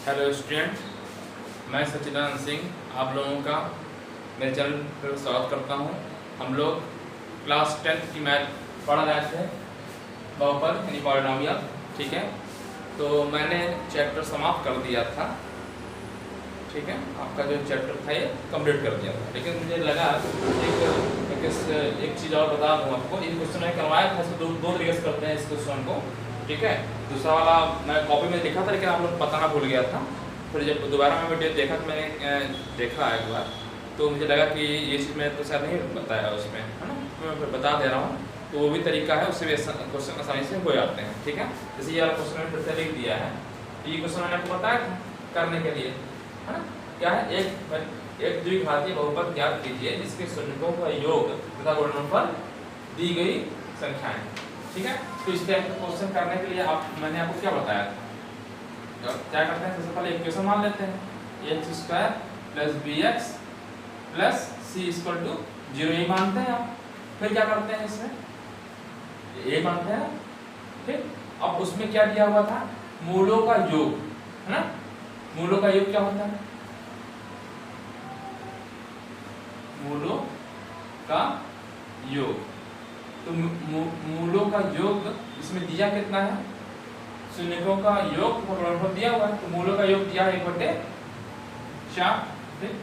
Hello student, मैं सच्चिदानंद सिंह आप लोगों का मेरे चैनल पर स्वागत करता हूं। हम लोग क्लास 10th की मैथ पढ़ रहे थे बहुपद यानी पॉलिनोमियल, ठीक है। तो मैंने चैप्टर समाप्त कर दिया था, ठीक है। आपका जो चैप्टर था ये कंप्लीट कर दिया था, लेकिन मुझे लगा एक चीज़ और बता दूँ आपको। ये क्वेश्चन मैं करवाया था, इसको दो तरीके से करते हैं इस क्वेश्चन को, ठीक है। दूसरा वाला मैं कॉपी में लिखा था लेकिन आप लोग बताना भूल गया था। फिर जब दोबारा मैं वीडियो देखा तो मैंने देखा एक बार, तो मुझे लगा कि ये चीज़ मैं तो शायद नहीं बताया उसमें, है ना। मैं फिर बता दे रहा हूँ, तो वो भी तरीका है, उससे भी क्वेश्चन आसानी से हो जाते हैं, ठीक है। जैसे ये वाला क्वेश्चन मैंने फिर से लिख दिया है। ये क्वेश्चन मैंने आपको बताया था करने के लिए, है ना। क्या है, एक द्विघातीय बहुपद ज्ञात कीजिए जिसके शून्यकों का योग तथा गुणनफल दी गई संख्याएं, ठीक है। तो इस टाइप का क्वेश्चन करने के लिए मैंने आपको क्या बताया था। क्या करते हैं, सबसे पहले इक्वेशन मान लेते हैं, x² + bx + c = 0 ही मानते हैं आप। फिर क्या करते हैं, इसमें a मानते हैं, ठीक। अब उसमें क्या दिया हुआ था, मूलों का योग, है ना। मूलों का योग क्या होता है, मूलों का योग। तो मूलों का योग इसमें दिया कितना है, शून्यकों का योग गुणनफल दिया हुआ है, तो मूलों का योग दिया है 1/4, ठीक।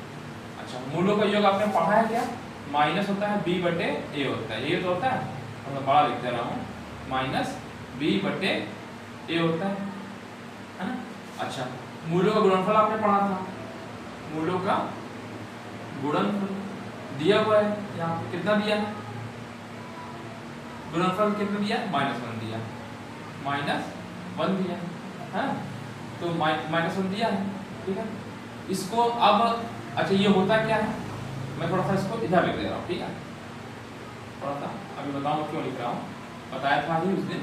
अच्छा, मूलों का योग आपने पढ़ा है क्या, माइनस होता है b/a होता है, ये तो होता है, मैं बड़ा लिख दे रहा हूँ, -b/a होता है ना। अच्छा, मूलों का गुणनफल आपने पढ़ा था, मूलों का गुणनफल दिया हुआ है, यहाँ पे कितना दिया है, गुणनफल कितना दिया, -1 दिया, -1 दिया है, तो -1 दिया है, ठीक है। इसको अब अच्छा, ये होता क्या है, मैं थोड़ा सा इसको इधर लिख दे रहा हूँ, ठीक है। थोड़ा सा अभी बताऊँ क्यों लिख रहा हूँ, बताया था ही उस दिन,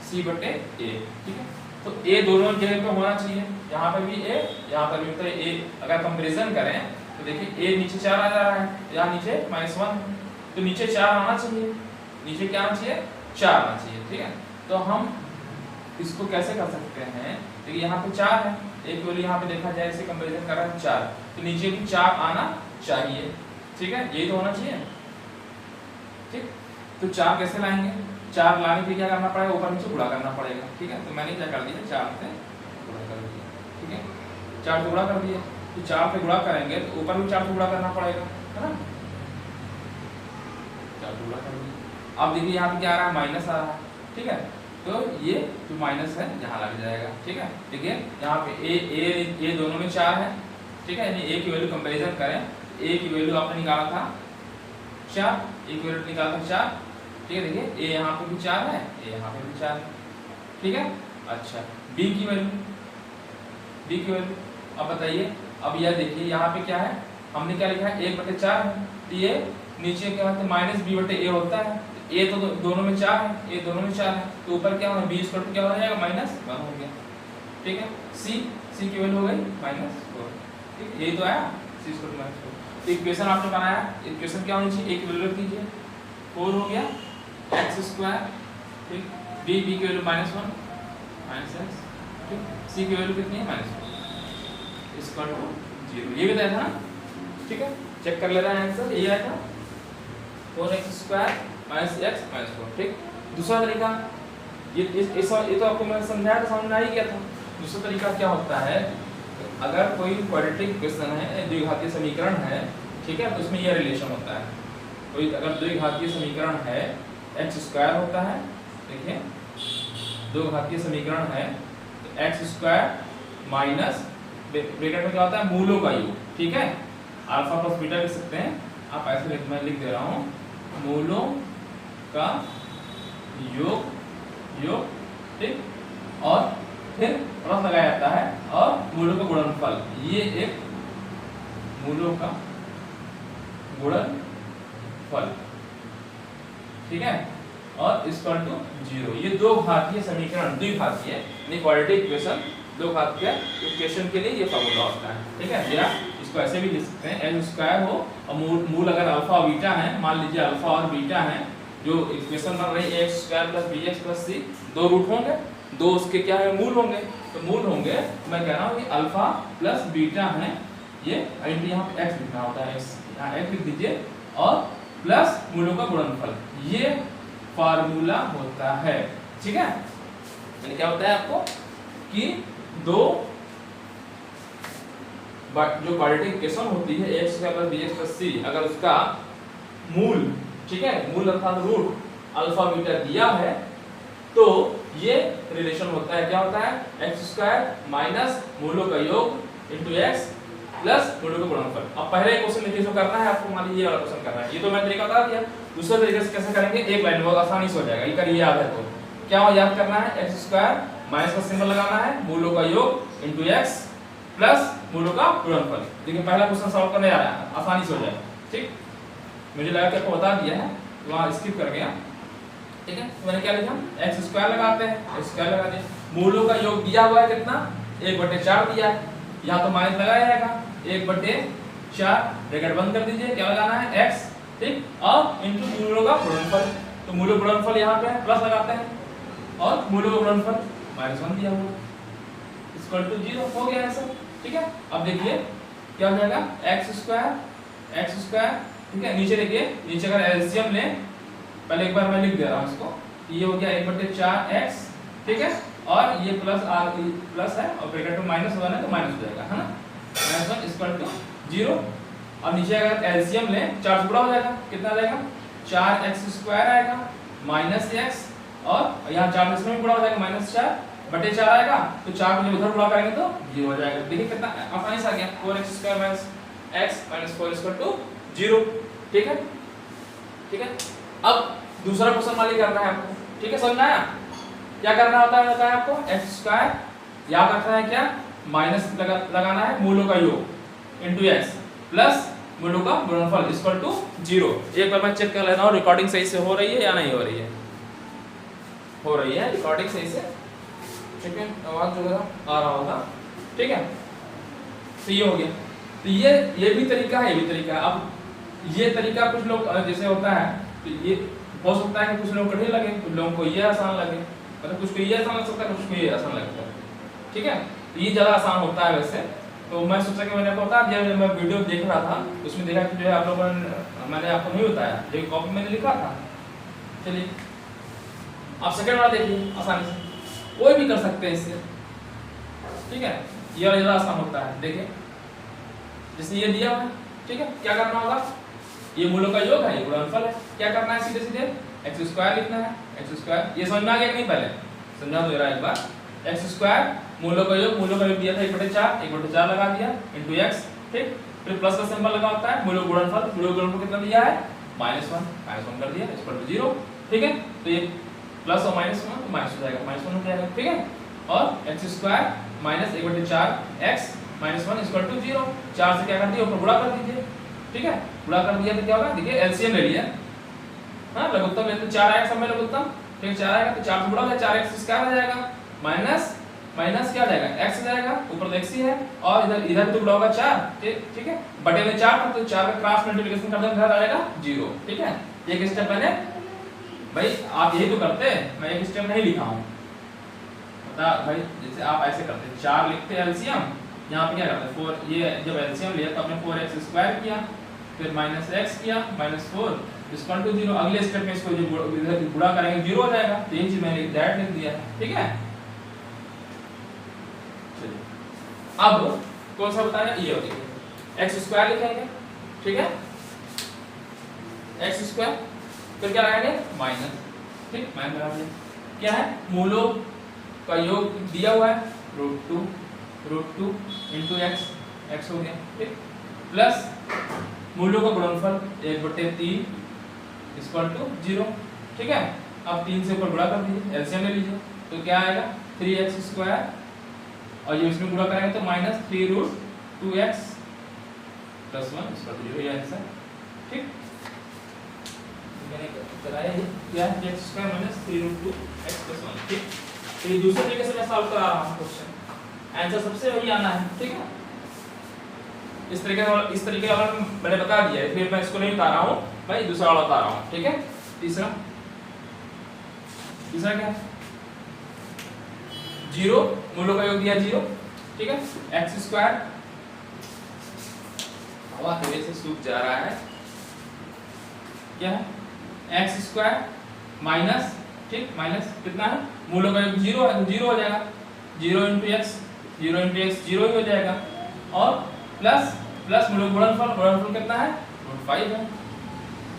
c/a, ठीक है। तो a दोनों जगह पे होना चाहिए, यहाँ पे भी a, यहाँ पर भी। तो a अगर कंपेरिजन करें तो देखिए a नीचे 4 आ जा रहा है, यहाँ नीचे -1, तो नीचे 4 आना चाहिए, नीचे क्या आना चाहिए, 4 आना चाहिए, ठीक है। तो हम इसको कैसे कर सकते हैं, देखिए यहाँ पे 4 है, एक वैल्यू यहाँ पे देखा जाए, इसे कंपैरिजन कर रहा है 4, तो नीचे भी 4 आना चाहिए, ठीक है, यही तो होना चाहिए, ठीक। तो 4 कैसे लाएंगे, 4 लाने के लिए क्या करना पड़ेगा, ऊपर नीचे गुणा करना पड़ेगा, ठीक है। तो मैंने क्या कर दिया, 4 से गुणा कर दिया, ठीक है, 4 से गुणा कर दिया। तो 4 से गुणा करेंगे तो ऊपर भी 4 से गुणा करना पड़ेगा, है ना। 4 से गुणा कर दिया। अब देखिए यहाँ पे क्या आ रहा है, माइनस आ रहा है, ठीक है। तो ये जो माइनस है यहाँ लग जाएगा, ठीक है। देखिए यहाँ पे ए दोनों में 4 है, ठीक है, यानी ए की वैल्यू कंपैरिजन करें, ए की वैल्यू आपने निकाला था 4, ए की वैल्यू निकाला था 4, ठीक है। देखिए ए यहाँ पे भी 4 है, ए यहाँ पे भी 4 है, ठीक है। अच्छा, बी की वैल्यू अब बताइए। अब यह देखिए यहाँ पे क्या है, हमने क्या लिखा है, 1/4 है, तो ये नीचे क्या होता है, -b/a होता है। ए तो दोनों में 4 है, ए दोनों में 4 है, तो ऊपर क्या होगा, b² क्या हो जाएगा, -1 हो गया, ठीक है। c की वैल्यू हो गई -4, ठीक है, यही तो आया, c² -4। तो इक्वेशन आपने बनाया, इक्वेशन क्या होनी चाहिए, एक वैल्यू रख दीजिए, 4 हो गया, x², ठीक, b की वैल्यू -1 -x, ठीक, c की वैल्यू कितनी है, -4 = 0, ये भी था ना, ठीक है। चेक कर ले रहे हैं आंसर, ये आया था 4x² -x -4, ठीक। दूसरा तरीका, ये तो आपको मैं समझाया था, समझ में आ ही गया था। दूसरा तरीका क्या होता है, अगर कोई क्वाड्रेटिक इक्वेशन है, द्विघातीय समीकरण है, ठीक है, तो उसमें यह रिलेशन होता है। कोई अगर द्विघातीय समीकरण है, x² होता है, देखिए द्विघातीय समीकरण है, तो x² माइनस ब्रैकेट में क्या होता है, मूलों का योग, ठीक है, अल्फा + बीटा लिख सकते हैं आप, ऐसे मैं लिख दे रहा हूँ, मूलों का योग, ठीक, और फिर प्लस लगाया जाता है, और मूलों का गुणनफल, ये एक मूलों का गुणनफल, ठीक है, और = 0। ये दो घातीय समीकरण, द्विघातीय यानी क्वाड्रेटिक इक्वेशन, दो घातीय इक्वेशन के लिए ये फॉर्मूला होता है, ठीक है। या इसको ऐसे भी लिख सकते हैं, x² हो और मूल अगर अल्फा और बीटा है, मान लीजिए अल्फा और बीटा है, जो इक्वेशन बन रही है x² + bx + c, 2 रूट होंगे, दो उसके क्या है मूल होंगे, तो मूल होंगे मैं कह रहा हूँ कि अल्फा प्लस बीटा है ये, यहाँ पे x लिखना होता है, यहाँ x लिख दीजिए और प्लस मूलों का गुणनफल, ये फार्मूला होता है। ठीक है, यानी क्या होता है आपको कि दो जो क्वाड्रेटिक इक्वेशन होती है x square plus bx plus c, अगर उसका मूल, ठीक है, मूल अर्थात रूट अल्फा बीटा दिया है तो ये रिलेशन होता है, क्या होता है एक्स स्क्वायर माइनस मूलों का योग इंटू एक्स प्लस मूलों का गुणनफल। अब पहले क्वेश्चन लिखिए जो करना है आपको, मान लीजिए ये वाला क्वेश्चन करना है, ये तो मैं तरीका बता दिया, दूसरे तरीके से कैसे करेंगे एक लाइन में बहुत आसानी से हो जाएगा, ये करिए याद है तो क्या हो याद करना है, एक्स स्क्वायर माइनस का सिंबल लगाना है, मूलों का योग इंटू एक्स प्लस मूलों का गुणनफल। देखिए पहला क्वेश्चन सॉल्व करने जा रहा है, आसानी से हो जाएगा। ठीक, मुझे लगा कि आपको बता दिया है तो वहाँ स्किप कर गया। ठीक है, तो मैंने क्या लिखा, एक्स स्क्वायर लगाते हैं, एक्स स्क्वायर लगा दिया, मूलों का योग दिया हुआ है कितना 1/4 दिया है, यहाँ तो माइनस लगाया जाएगा 1/4, ब्रैकेट बंद कर दीजिए, क्या लगाना है x, ठीक, और इनटू मूलों का गुणनफल, तो मूलों का गुणनफल यहाँ पे प्लस लगाते हैं और मूलों का गुणनफल -1 दिया हुआ इक्वल टू 0 हो गया है सब। ठीक है, अब देखिए क्या हो जाएगा x स्क्वायर, ठीक है, नीचे देखिए, नीचे अगर एलसीएम लें, पहले एक बार मैं लिख दे रहा हूँ इसको, ये हो गया 1/4x, ठीक है, और ये प्लस आर प्लस है और ब्रैकेट में माइनस होगा ना तो माइनस हो जाएगा, है ना, -1 इक्वल टू 0। अब नीचे अगर एलसीएम लें 4 से गुणा हो जाएगा, कितना आ जाएगा 4x स्क्वायर आएगा माइनस x, और यहाँ 4 इसमें भी गुणा हो जाएगा -4/4 आएगा, तो 4 को उधर गुणा करेंगे तो 0 हो जाएगा। देखिए कितना आसानी से आ गया, 4x square minus x minus 4 equal to 0। ठीक है, ठीक है, अब दूसरा क्वेश्चन वाली करना है आपको। ठीक है, समझ में आया क्या करना होता है, बताया आपको एक्स स्क्वायर याद रखना है, क्या माइनस लगाना है मूलों का योग इंटू एक्स प्लस मूलों का गुणनफल इक्वल टू 0। एक बार मैं चेक कर लेता हूँ रिकॉर्डिंग सही से हो रही है या नहीं हो रही है, हो रही है रिकॉर्डिंग सही से, ठीक है, आवाज जो आ रहा होगा। ठीक है, तो ये हो गया, तो ये भी तरीका है, ये भी तरीका है। अब ये तरीका कुछ लोग जैसे होता है तो ये हो सकता है कि कुछ लोग कठिन लगे, कुछ लोगों को ये आसान लगे, मतलब कुछ को ये आसान लग सकता है, कुछ को ये आसान लगता है। ठीक है, ये ज़्यादा आसान होता है वैसे, तो मैं सोचा कि मैंने आपको बता दिया, जब मैं वीडियो देख रहा था उसमें देखा कि जो है आप लोगों ने, मैंने आपको नहीं बताया, जो कॉपी मैंने लिखा था। चलिए आप सेकंड वाला देखिए, आसानी से कोई भी कर सकते हैं इससे। ठीक है, ये वाला ज़्यादा आसान होता है, देखिए जैसे ये दिया हुआ है, ठीक है, क्या करना होगा, ये मूलों का योग है, ये गुणनफल है, क्या करना है सीधे सीधे एक्स स्क्वायर लिखना है, एक्स स्क्वायर, ये समझ में आ गया कि नहीं, पहले समझा दो एक बार, एक्स स्क्वायर मूलों का योग दिया था 1/4 लगा दिया इंटू एक्स, ठीक, फिर प्लस का सिंबल लगा होता है, मूलों गुणनफल कितना दिया है -1 कर दिया इक्वल टू 0। ठीक है, तो ये प्लस और माइनस में तो माइनस हो जाएगा, -1 हो जाएगा। ठीक है, और x square minus 1/4x -1 equal to 0, 4 से क्या कर दिया ऊपर गुणा कर दीजिए। ठीक है, गुणा कर दिया तो क्या होगा, देखिए एलसीएम ले लिया, हाँ लघुत्तम ले तो 4 आएगा, सब में लघुत्तम, ठीक 4 आएगा तो 4 से गुणा हो जाएगा, 4x स्क्वायर आ जाएगा, माइनस माइनस क्या आ जाएगा x आ जाएगा, ऊपर तो x ही है, और इधर तो गुणा होगा 4, ठीक है, बटे में 4 था तो 4 का क्रॉस मल्टीप्लिकेशन कर देंगे, घर आएगा 0। ठीक है, एक स्टेप मैंने, भाई आप यही तो करते हैं, मैं एक स्टेप नहीं लिखा हूँ, बता भाई, जैसे आप ऐसे करते 4 लिखते एलसीएम, यहाँ पे क्या करते 4, ये जब एलसीएम लिया तो आपने 4x स्क्वायर किया, फिर -x किया, -4 इक्वल टू 0, अगले स्टेप में इसको जो गुणा करेंगे 0 हो जाएगा, तो ये चीज मैंने डायरेक्ट लिख दिया। ठीक है, चलिए अब कौन सा बताया, ये हो गया एक्स स्क्वायर लिखेंगे। ठीक है, एक्स स्क्वायर, फिर क्या लगाएंगे माइनस, ठीक, माइनस लगा दिया, क्या है मूलों का योग दिया हुआ है √2 इंटू एक्स हो गया, ठीक, प्लस मूलों का गुणनफल 1/3 इक्वल टू 0। ठीक है, अब 3 से ऊपर गुणा कर दीजिए, एलसीएम ले लीजिए, तो क्या आएगा 3x स्क्वायर, और ये इसमें गुणा करेंगे तो -3√2x + 1 इक्वल टू 0, ये आंसर। ठीक, मैंने कराया ये क्या है, x स्क्वायर -3√2x + 1। ठीक, तो ये दूसरे तरीके से मैं सॉल्व करा रहा हूं क्वेश्चन, आंसर सबसे वही आना है। ठीक है, इस तरीके का मैंने बता दिया है, फिर मैं इसको नहीं बता रहा हूँ भाई, दूसरा वाला बता रहा हूँ। ठीक है, तीसरा क्या है, जीरो, मूलों का योग दिया जीरो, ठीक है। एक्स स्क्वायर हवा की वजह से सूख जा रहा है, क्या है एक्स स्क्वायर माइनस, ठीक, माइनस कितना है, मूलों का योग जीरो है तो जीरो हो जाएगा, zero into X, zero into X zero ही हो जाएगा, और प्लस प्लस मूलों का गुणनफल कितना है, रूट 5 है।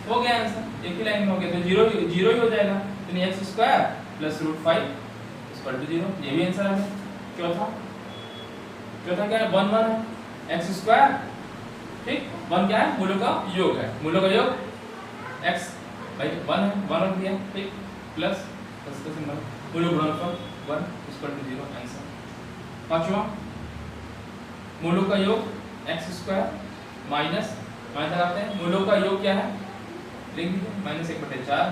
हो गया आंसर, एक ही लाइन में हो गया, तो जीरो जीरो ही हो जाएगा, तो x square plus root 5 equal to zero, ये भी आंसर आ गया। चौथा क्या है, 1 1 है, एक्स स्क्वायर, ठीक, 1 क्या है, मूलों का योग है, मूलों का योग x भाई 1 है, 1 रख दिया, ठीक, प्लस प्लस का सिंबल, मूलों का गुणनफल 1 इक्वल टू 0, आंसर। पांचवा, मूलों का योग एक्स स्क्वायर माइनस माइनस लगाते हैं, मूलों का योग क्या है, लिख दीजिए, माइनस 1/4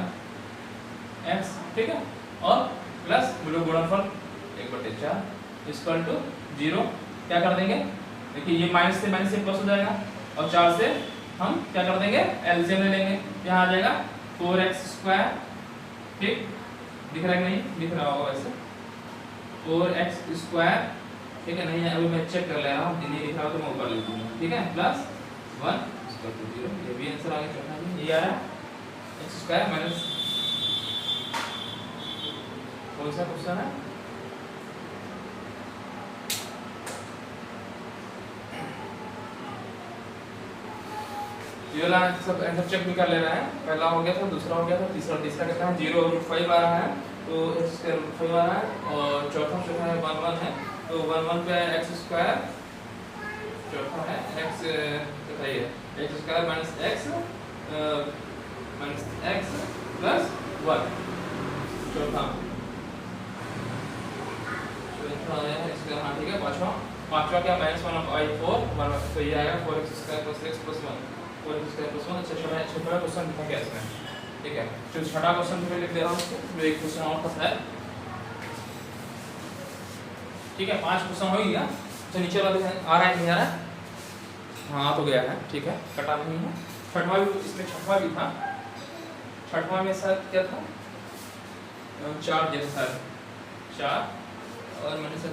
एक्स, ठीक है, और प्लस मूलों का गुणनफल 1/4 इक्वल टू 0। क्या कर देंगे, देखिए ये माइनस से प्लस हो जाएगा, और 4 से हम क्या कर देंगे, एलसीएम ले लेंगे, यहाँ आ जाएगा 4x स्क्वायर, ठीक, दिख रहा है कि नहीं, दिख रहा होगा वैसे, 4x स्क्वायर, ठीक है, नहीं है अभी मैं चेक कर ले रहा हूँ, नहीं दिख रहा हो तो मैं ऊपर लिख दूंगा, ठीक है, प्लस 1 इक्वल टू 0, ये भी आंसर आ गया चौथा में, ये आ रहा है x स्क्वायर माइनस, कौन सा क्वेश्चन है, ये वाला सब आंसर चेक भी कर ले रहा है, पहला हो गया था, दूसरा हो गया था, तीसरा कितना है, 0 रूट 5 आ रहा है, तो x स्क्वायर रूट 5 आ रहा है, और चौथा है 1 1 है, तो 1 1 पे x स्क्वायर, चौथा है x बताइए, x square minus x plus 1, चौथा है इसका, हाँ ठीक है। पांचवा क्या, -1/4, 1 तो ये आएगा 4x square plus x plus 1, 4x square plus 1। अच्छा छठा क्वेश्चन लिखा गया इसमें, ठीक है, तो छठा क्वेश्चन मैं लिख दे रहा हूँ, जो एक क्वेश्चन और था है, ठीक है, 5 क्वेश्चन हो गया। तो नीचे वाला आ रहा है नहीं आ रहा है, हाँ तो गया है, ठीक है, कटा नहीं है। छठवा भी, इसमें छठवा भी था, छठवा में सर क्या था, 4 जैसा 4, और मैंने सर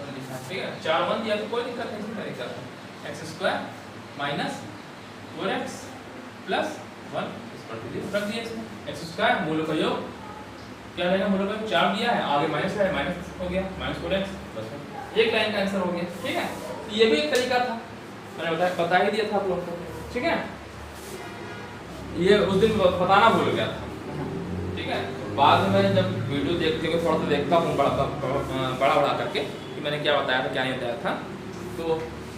लिखा, ठीक है, 4 1 दिया तो कोई दिक्कत नहीं, इसमें दिक्कत है, x square minus 4x plus 1 equal to 0 रख दिया इसमें, x स्क्वायर मूलों का योग क्या रहेगा, मूलों का योग 4 दिया है, आगे माइनस है, माइनस हो गया, -4x प्लस 1, एक लाइन का आंसर हो गया, ठीक है। तो ये भी एक तरीका था, मैंने बता ही दिया था आप लोगों को, ठीक है, ये उस दिन बताना भूल गया था, ठीक है। बाद में मैं जब वीडियो देखते हुए थोड़ा सा देखता हूँ बड़ा करके कि मैंने क्या बताया था क्या नहीं बताया था, तो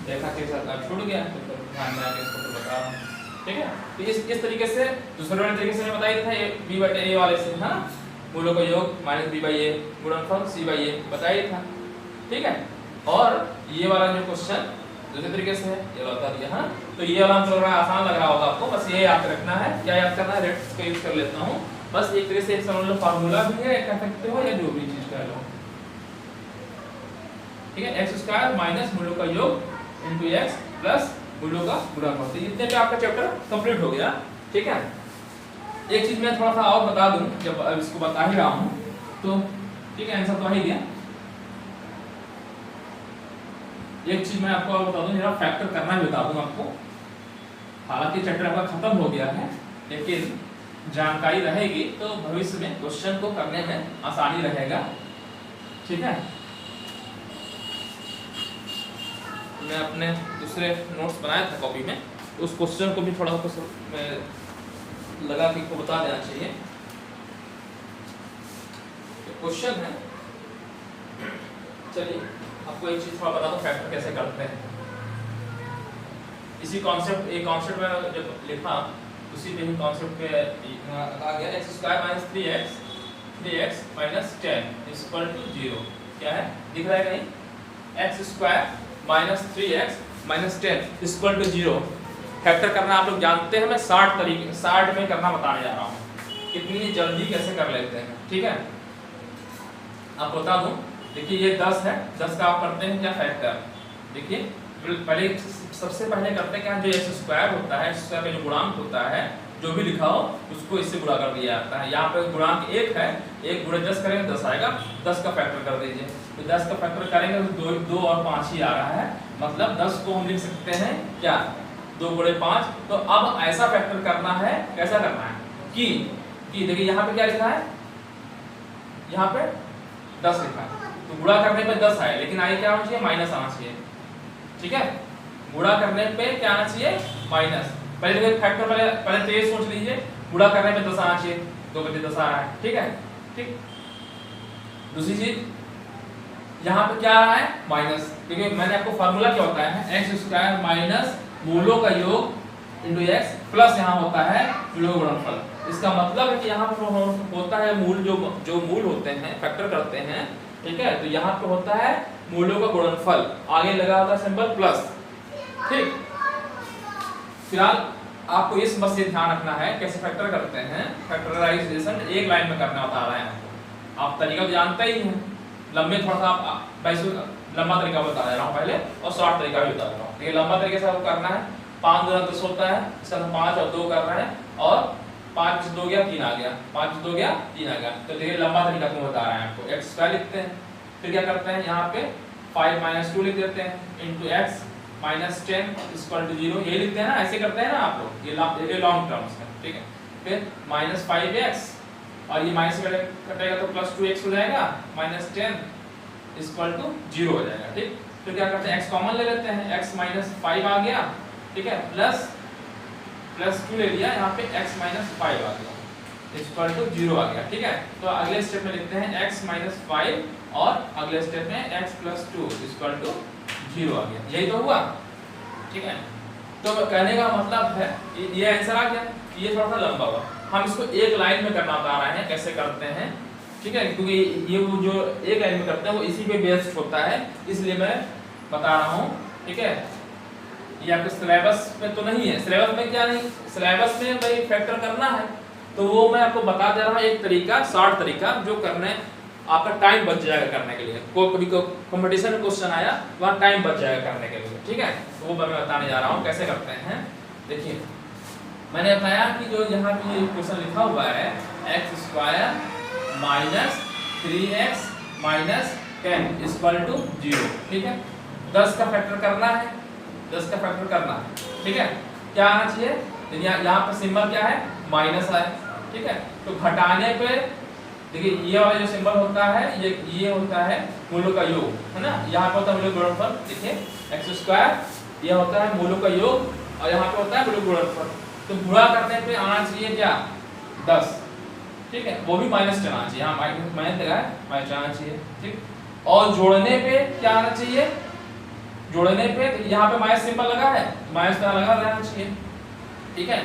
देखा कि छूट गया, तो ध्यान में आके इसको बता रहा हूँ, ठीक है। तो इस तरीके से दूसरे वाले तरीके से मैं बता दिया था, ये b/a वाले से, हाँ, मूलों का योग -b/a गुणनफल c/a बताया था, ठीक है। और ये वाला जो क्वेश्चन दूसरे तरीके से है, ये बता दिया, हाँ। तो ये वाला चल रहा है, आसान लग रहा होगा आपको, बस ये याद रखना है, क्या याद करना है, रेट्स का यूज कर लेता हूँ, बस एक तरह से एक समझ लो फार्मूला भी है, कह सकते हो, या जो भी चीज कह लो, ठीक है, x स्क्वायर माइनस मूलों का योग इनटू x प्लस मूलों का गुणनफल, तो इतने पे आपका चैप्टर कंप्लीट हो गया, ठीक है। एक चीज मैं थोड़ा सा और बता दूं, जब अब इसको बता ही रहा हूं, तो ठीक है, आंसर तो आ ही गया। एक चीज मैं आपको और बता दूं, जरा फैक्टर करना भी बता दूं आपको, हालांकि चैप्टर आपका खत्म हो गया है, लेकिन जानकारी रहेगी तो भविष्य में क्वेश्चन को करने में आसानी रहेगा, ठीक है। मैं अपने दूसरे नोट्स बनाया था कॉपी में, उस क्वेश्चन को भी थोड़ा सा मैं लगा कि को बता देना चाहिए। तो क्वेश्चन है, चलिए आपको एक चीज थोड़ा बता दो, फैक्टर कैसे करते हैं। इसी कॉन्सेप्ट, एक कॉन्सेप्ट में जब लिखा उसी पे ही कॉन्सेप्ट पे आ गया, x square minus 3x minus 10 equal to 0, क्या है, दिख रहा है कहीं, x square minus 3x minus 10 equal to 0 factor करना आप लोग जानते हैं, मैं 60 में करना बताने जा रहा हूँ, कितनी जल्दी कैसे कर लेते हैं, ठीक है। आप बता दूं, देखिए ये 10 है, 10 का आप करते हैं क्या फैक्टर, देखिए पहले सबसे पहले करते हैं क्या, जो x स्क्वायर होता है, x स्क्वायर का जो गुणांक होता है जो भी लिखा हो उसको इससे गुणा कर दिया जाता है। यहाँ पे गुणांक 1 है, 1 गुणे 10 करेंगे 10 आएगा, 10 का फैक्टर कर दीजिए, तो 10 का फैक्टर करेंगे तो 2 और 5 ही आ रहा है, मतलब 10 को हम लिख सकते हैं क्या 2 गुणे 5। तो अब ऐसा फैक्टर करना है, कैसा करना है कि देखिए यहाँ पे क्या लिखा है, यहाँ पे 10 लिखा है, तो गुणा करने पे 10 आए, लेकिन आगे क्या होना चाहिए, माइनस आना चाहिए। ठीक है, गुणा करने पे क्या आना चाहिए, माइनस। पहले देखिए फैक्टर पहले तो ये सोच लीजिए, गुणा करने पे 10 आना चाहिए, 2 बटे 10 आ रहा है। ठीक है, ठीक। दूसरी चीज यहाँ पे क्या आ रहा है, माइनस, क्योंकि मैंने आपको फार्मूला क्या होता है, एक्स स्क्वायर माइनस मूलों का योग इंटू एक्स प्लस यहाँ होता है मूलों का गुणनफल। इसका मतलब है कि यहाँ पर होता है मूल, जो मूल होते हैं फैक्टर करते हैं, ठीक है, तो यहाँ पे होता है मूलों का गुणनफल, आगे लगा होता है सिंबल प्लस। ठीक, फिलहाल आपको इस बस से ध्यान रखना है कैसे फैक्टर करते हैं, फैक्टराइजेशन एक लाइन में करना बता रहा है आपको, आप तरीका तो जानते ही हैं, लंबे थोड़ा सा आप लंबा तरीका बता रहा हूँ पहले और शॉर्ट तरीका भी बता रहा हूँ। देखिए लंबा तरीके से आपको करना है, 5 गुना 10 होता है, इसका 5 और 2 कर रहे हैं, और 5 से 2 गया 3 आ गया, 5 से 2 गया 3 आ गया। तो देखिए लंबा तरीका तुम बता रहे हैं आपको, एक्स स्क्वायर लिखते हैं, फिर क्या करते हैं यहाँ पे 5 माइनस 2 लिख देते हैं into x minus 10 equal to 0, ये लिखते हैं ना, ऐसे करते हैं ना आप लोग, ये लॉन्ग टर्म्स है। ठीक है, फिर माइनस 5x और ये माइनस कटेगा तो प्लस 2x हो जाएगा, माइनस 10 इक्वल टू 0 हो जाएगा। ठीक, फिर क्या करते हैं x कॉमन ले लेते हैं, x माइनस 5 आ गया, ठीक है, प्लस 2 ले लिया, यहाँ पे x माइनस 5 आ गया इक्वल टू 0 आ गया। ठीक है, तो अगले स्टेप में लिखते हैं x माइनस 5 और अगले स्टेप में x प्लस 2 इक्वल टू 0 आ गया, यही तो हुआ। ठीक है, तो कहने का मतलब है ये आंसर आ गया, ये थोड़ा सा लंबा हुआ, हम इसको एक लाइन में करना बता रहे हैं कैसे करते हैं। ठीक है, क्योंकि ये वो जो एक लाइन में करते हैं वो इसी पे बेस्ड होता है, इसलिए मैं बता रहा हूँ। ठीक है, ये आपके सिलेबस में तो नहीं है, सिलेबस में क्या नहीं, सिलेबस में भाई फैक्टर करना है, तो वो मैं आपको बता दे रहा हूँ एक तरीका, शॉर्ट तरीका, जो करने आपका टाइम बच जाएगा करने के लिए, कभी कंपटीशन में क्वेश्चन आया वहाँ टाइम बच जाएगा करने के लिए। ठीक है, तो वो मैं बताने जा रहा हूँ कैसे करते हैं। देखिए मैंने बताया कि जो यहाँ पे ये क्वेश्चन लिखा हुआ है x square minus 3x minus 10 equal to 0। ठीक है, 10 का फैक्टर करना है, 10 का फैक्टर करना है। ठीक है, क्या आना चाहिए, यहाँ पर सिंबल क्या है, माइनस है। ठीक है, तो घटाने पे देखिए ये वाला जो सिंबल होता है ये होता है मूलों का योग, है ना, यहाँ पे होता है मूलों का गुणनफल। देखिए एक्स स्क्वायर ये होता है मूलों का योग और यहाँ पे होता है मूलों का गुणनफल, तो गुणा करने पे आना चाहिए क्या 10। ठीक है, वो भी माइनस आना चाहिए, यहाँ माइनस लगा है, माइनस आना चाहिए। ठीक, और जोड़ने पे क्या आना चाहिए, जोड़ने पे यहाँ पे माइनस सिंबल लगा है, माइनस लगा रहना चाहिए। ठीक है,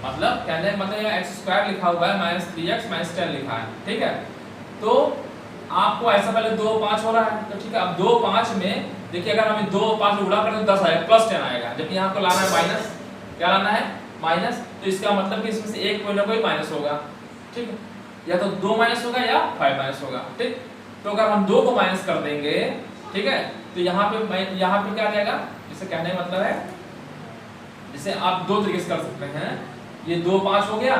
मतलब कहने का मतलब एक्स स्क्वायर लिखा हुआ है माइनस 3x माइनस 10 लिखा है। ठीक है, तो आपको ऐसा पहले 2 5 हो रहा है, तो ठीक है, अब 2 5 में देखिए अगर हमें 2 5 गुणा करें तो 10 आएगा, प्लस 10 आएगा, जबकि यहाँ को लाना है माइनस, क्या लाना है माइनस, तो इसका मतलब कि इसमें से एक कोई ना कोई माइनस होगा। ठीक है, या तो 2 माइनस होगा या 5 माइनस होगा। ठीक, तो अगर हम 2 को माइनस कर देंगे, ठीक है, तो यहाँ पे क्या आ जाएगा, इसे कहने का मतलब है जिसे आप दो तरीके से कर सकते हैं, ये 2 5 हो गया,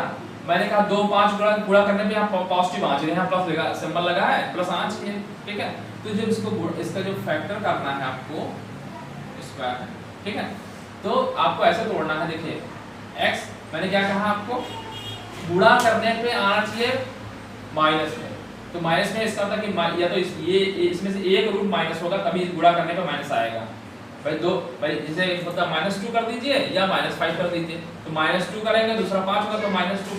मैंने कहा 2 5 गुणा करने पे यहाँ पॉजिटिव आना चाहिए, यहाँ प्लस लगा सिंबल लगा है, प्लस आना चाहिए। ठीक है, तो जब इसका जो फैक्टर करना है आपको स्क्वायर, ठीक है, तो आपको ऐसे तोड़ना है। देखिए x मैंने क्या कहा आपको, गुणा करने पे आना चाहिए माइनस में, तो माइनस में इसका मतलब कि या तो ये इसमें से एक रूट माइनस होगा तभी गुणा करने पे माइनस आएगा। भाई जैसे मतलब -2 कर दीजिए या -5 कर दीजिए, तो -2 करेंगे दूसरा 5 होगा, तो -2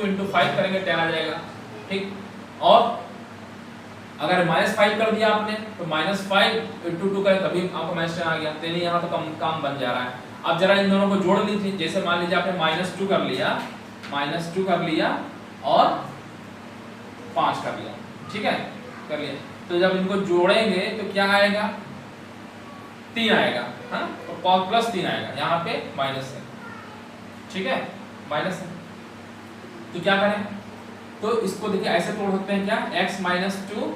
× 5 करेंगे 10 आ जाएगा। ठीक, और अगर -5 कर दिया आपने तो -5 × 2 करें तभी आपको -10 आ गया, तो यहाँ तो काम बन जा रहा है। अब जरा इन दोनों को जोड़ लीजिए, जैसे मान लीजिए आपने -2 कर लिया और 5 कर लिया। ठीक है, कर लिया, तो जब इनको जोड़ेंगे तो क्या आएगा, 3 आएगा, हाँ, और प्लस 3 आएगा, यहाँ पे माइनस है। ठीक है, माइनस है, तो क्या करें, तो इसको देखिए ऐसे तोड़ सकते हैं क्या, x माइनस 2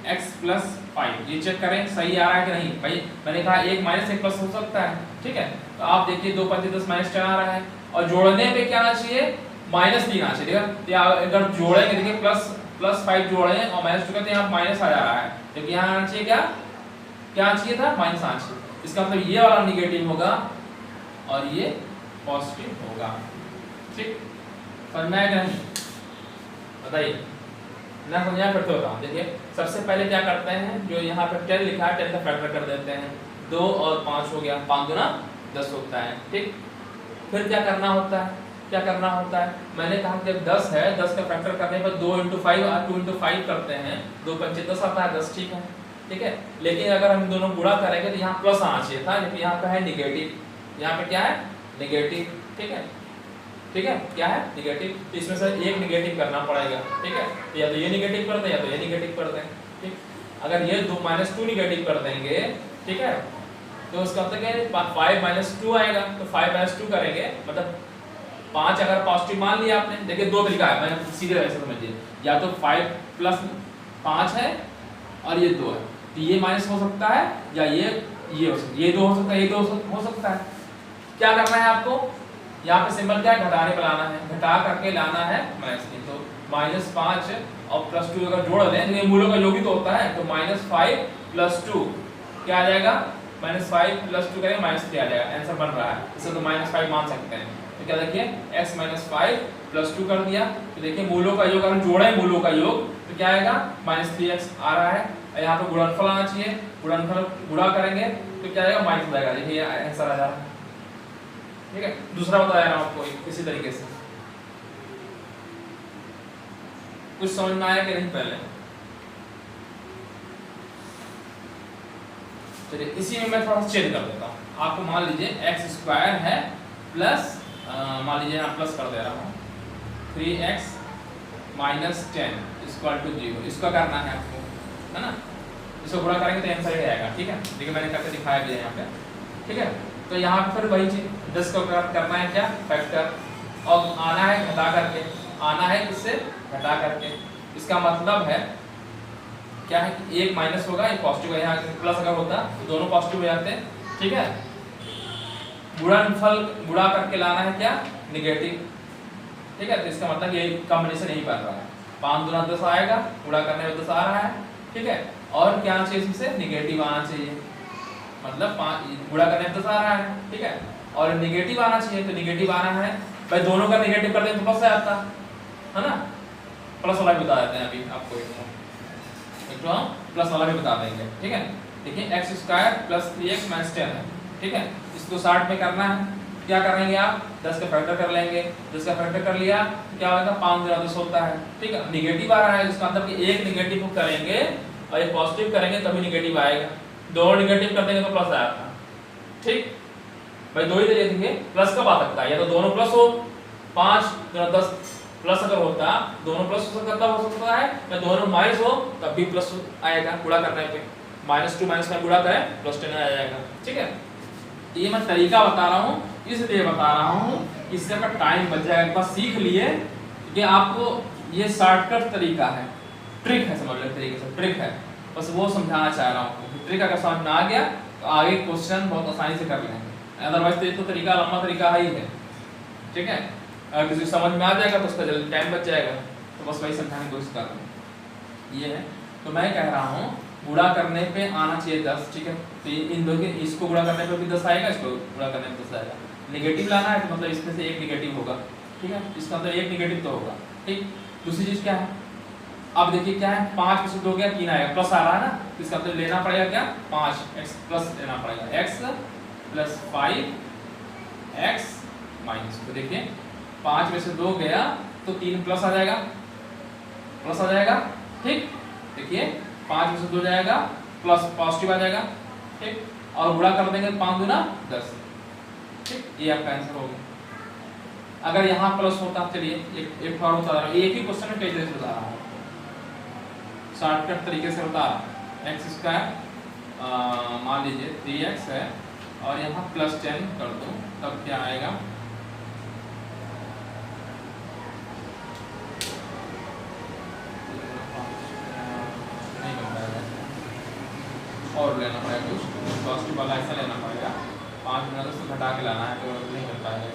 x प्लस 5, ये चेक करें सही आ रहा है कि नहीं। भाई मैंने कहा एक माइनस एक प्लस हो सकता है। ठीक है, तो आप देखिए 2 × 5 = 10 -10 आ रहा है, और जोड़ने पे क्या आना चाहिए, -3 आना चाहिए। ठीक है, अगर जोड़ेंगे देखिए +5 जोड़े और -2 करते हैं, यहाँ माइनस आ जा रहा है, क्योंकि यहाँ आना चाहिए क्या आना चाहिए था, माइनस आना चाहिए। इसका मतलब ये वाला निगेटिव होगा और ये पॉजिटिव होगा। ठीक, समझ में आएगा नहीं, बताइए ना, समझा फिर तो बताऊँ। देखिए सबसे पहले क्या करते हैं, जो यहाँ पे 10 लिखा है 10 का फैक्टर कर देते हैं, 2 और 5 हो गया, 5 दूना 10 होता है। ठीक, फिर क्या करना होता है, मैंने कहा कि 10 है, 10 का फैक्टर करने पर 2 × 5 और 2 × 5 करते हैं, 2 पंचे 10 आता है, 10 ठीक है। ठीक है, लेकिन अगर हम दोनों गुणा करेंगे तो यहाँ प्लस आना चाहिए था, लेकिन यहाँ पे है निगेटिव, यहाँ पे क्या है, निगेटिव। ठीक है, क्या है, निगेटिव, तो इसमें से एक निगेटिव करना पड़ेगा। ठीक है, तो या तो ये निगेटिव कर दें या तो ये निगेटिव कर दें। ठीक, अगर ये -2 निगेटिव कर देंगे, ठीक है, तो उसका मतलब क्या है, 5 - 2 आएगा, तो 5 - 2 करेंगे, मतलब 5 अगर पॉजिटिव मान लिया आपने। देखिए दो तरीका है, मैंने सीधे वैसे समझिए, या तो 5 + 5 है और ये 2 है, तो ये माइनस हो सकता है, या ये हो सकता है, ये 2 हो सकता है, ये 2 हो सकता है। क्या करना है आपको, यहाँ पे सिंबल क्या है, घटाने पे लाना है, घटा करके लाना है -3, तो -5 और +2 अगर जोड़ दें तो ये मूलों का योग ही तो होता है, तो -5 + 2 क्या आ जाएगा, -5 + 2 करेंगे -3 आ जाएगा, आंसर बन रहा है। इसे तो -5 मान सकते हैं। तो क्या देखिए x - 5 + 2 कर दिया, तो देखिए मूलों का योग अगर जोड़े मूलों का योग तो क्या आएगा, -3x आ रहा है। यहाँ पे गुणनफल आना चाहिए, गुणनफल गुणा करेंगे तो क्या आएगा, माइनस आएगा। देखिए आंसर आ जा रहा है। ठीक है, दूसरा बता रहा हूं आपको इसी तरीके से, कुछ समझ में आया कि नहीं पहले, चलिए इसी में मैं थोड़ा सा चेंज कर देता हूं। आपको मान लीजिए x² है प्लस, मान लीजिए यहाँ प्लस कर दे रहा हूँ, 3x - 10 = 0, इसका करना है आपको, है ना, इसको गुणा करेंगे तो आंसर ही आएगा। ठीक है, देखिए मैंने करके दिखाया भी है यहाँ पे। ठीक है, तो यहाँ फिर वही चीज 10 को करना है क्या, फैक्टर, और आना है घटा करके, आना है किससे, घटा करके। इसका मतलब है क्या है कि एक माइनस होगा, एक पॉजिटिव है, यहाँ प्लस अगर होता तो दोनों पॉजिटिव हो जाते हैं। ठीक है, गुणनफल गुणा करके लाना है क्या, निगेटिव। ठीक है, तो इसका मतलब ये कॉम्बिनेशन यही बन रहा है, 5 दूना 10 आएगा, गुणा करने में 10 आ रहा है। ठीक है, और क्या चाहिए, इसमें निगेटिव आना चाहिए, मतलब 5 गुणा करने में 10 आ रहा है। ठीक है, और निगेटिव आना चाहिए, तो निगेटिव आना है, भाई दोनों का निगेटिव कर दें तो प्लस आता है ना, प्लस वाला भी बता देते हैं अभी आपको, एक तो हम प्लस वाला भी बता देंगे। ठीक है, देखिए x² + 3x - 10 है। ठीक है, इसको 60 में करना है, क्या करेंगे आप, 10 का फैक्टर कर लेंगे, 10 का फैक्टर कर लिया तो क्या होगा, 5 × 10 होता है। ठीक है, निगेटिव आ रहा है, इसका मतलब कि एक निगेटिव करेंगे और एक पॉजिटिव करेंगे तभी निगेटिव आएगा, दो निगेटिव कर देंगे तो प्लस आएगा। ठीक, भाई दो ही तरीके देंगे, प्लस कब आ सकता है, या तो दोनों प्लस हो, 5 × 10 प्लस अगर होता, दोनों प्लस हो सकता है, या दोनों माइनस हो तब भी प्लस आएगा, गुणा करने पे -2 -5 गुणा करें +10 आ जाएगा। ठीक है, ये मैं तरीका बता रहा हूँ, इसलिए बता रहा हूँ, इससे आपका टाइम बच जाएगा, बस सीख लिए कि आपको ये शॉर्टकट तरीका है, ट्रिक है, समझ लो तरीके से ट्रिक है, बस वो समझाना चाह रहा हूँ। ट्रिक अगर समझ में आ गया तो आगे क्वेश्चन बहुत आसानी से कर लेंगे, अदरवाइज तो तरीका लंबा तरीका ही है। ठीक है, अगर किसी समझ में आ जाएगा तो उसका जल्दी टाइम बच जाएगा, तो बस वही समझाने की कोशिश कर रहा हूँ। ये है, तो मैं कह रहा हूँ गुणा करने पे आना चाहिए 10। ठीक है, तो इन दो के, इसको गुणा करने पे भी 10 आएगा, इसको गुणा करने पे 10 आएगा। निगेटिव लाना है तो मतलब इसमें से एक निगेटिव होगा। ठीक है, इसका मतलब एक निगेटिव तो होगा। ठीक, दूसरी चीज क्या है, अब देखिए क्या है, 5 में से 2 गया 3 आएगा, प्लस आ रहा है ना, इसका मतलब लेना पड़ेगा क्या, 5x प्लस लेना पड़ेगा, x + 5x माइनस, तो देखिए 5 में से 2 गया तो 3 प्लस आ जाएगा, प्लस आ जाएगा। ठीक, देखिए 5 में से 2 जाएगा, प्लस पॉजिटिव आ जाएगा। ठीक, और गुणा कर देंगे 5 दूना 10। ठीक, ये आपका आंसर होगा। अगर यहाँ प्लस होता, चलिए एक और बता रहा हूँ, एक ही क्वेश्चन में कई तरीके से बता रहा हूँ, शॉर्टकट तरीके से बता रहा हूँ। x² मान लीजिए 3x है और यहाँ +10 कर दूँ, तब क्या आएगा, और लेना पड़ेगा कुछ पॉजिटिव वाला, ऐसा लेना पड़ेगा, 5 में 10 घटा के लाना है तो नहीं कर पाएगा।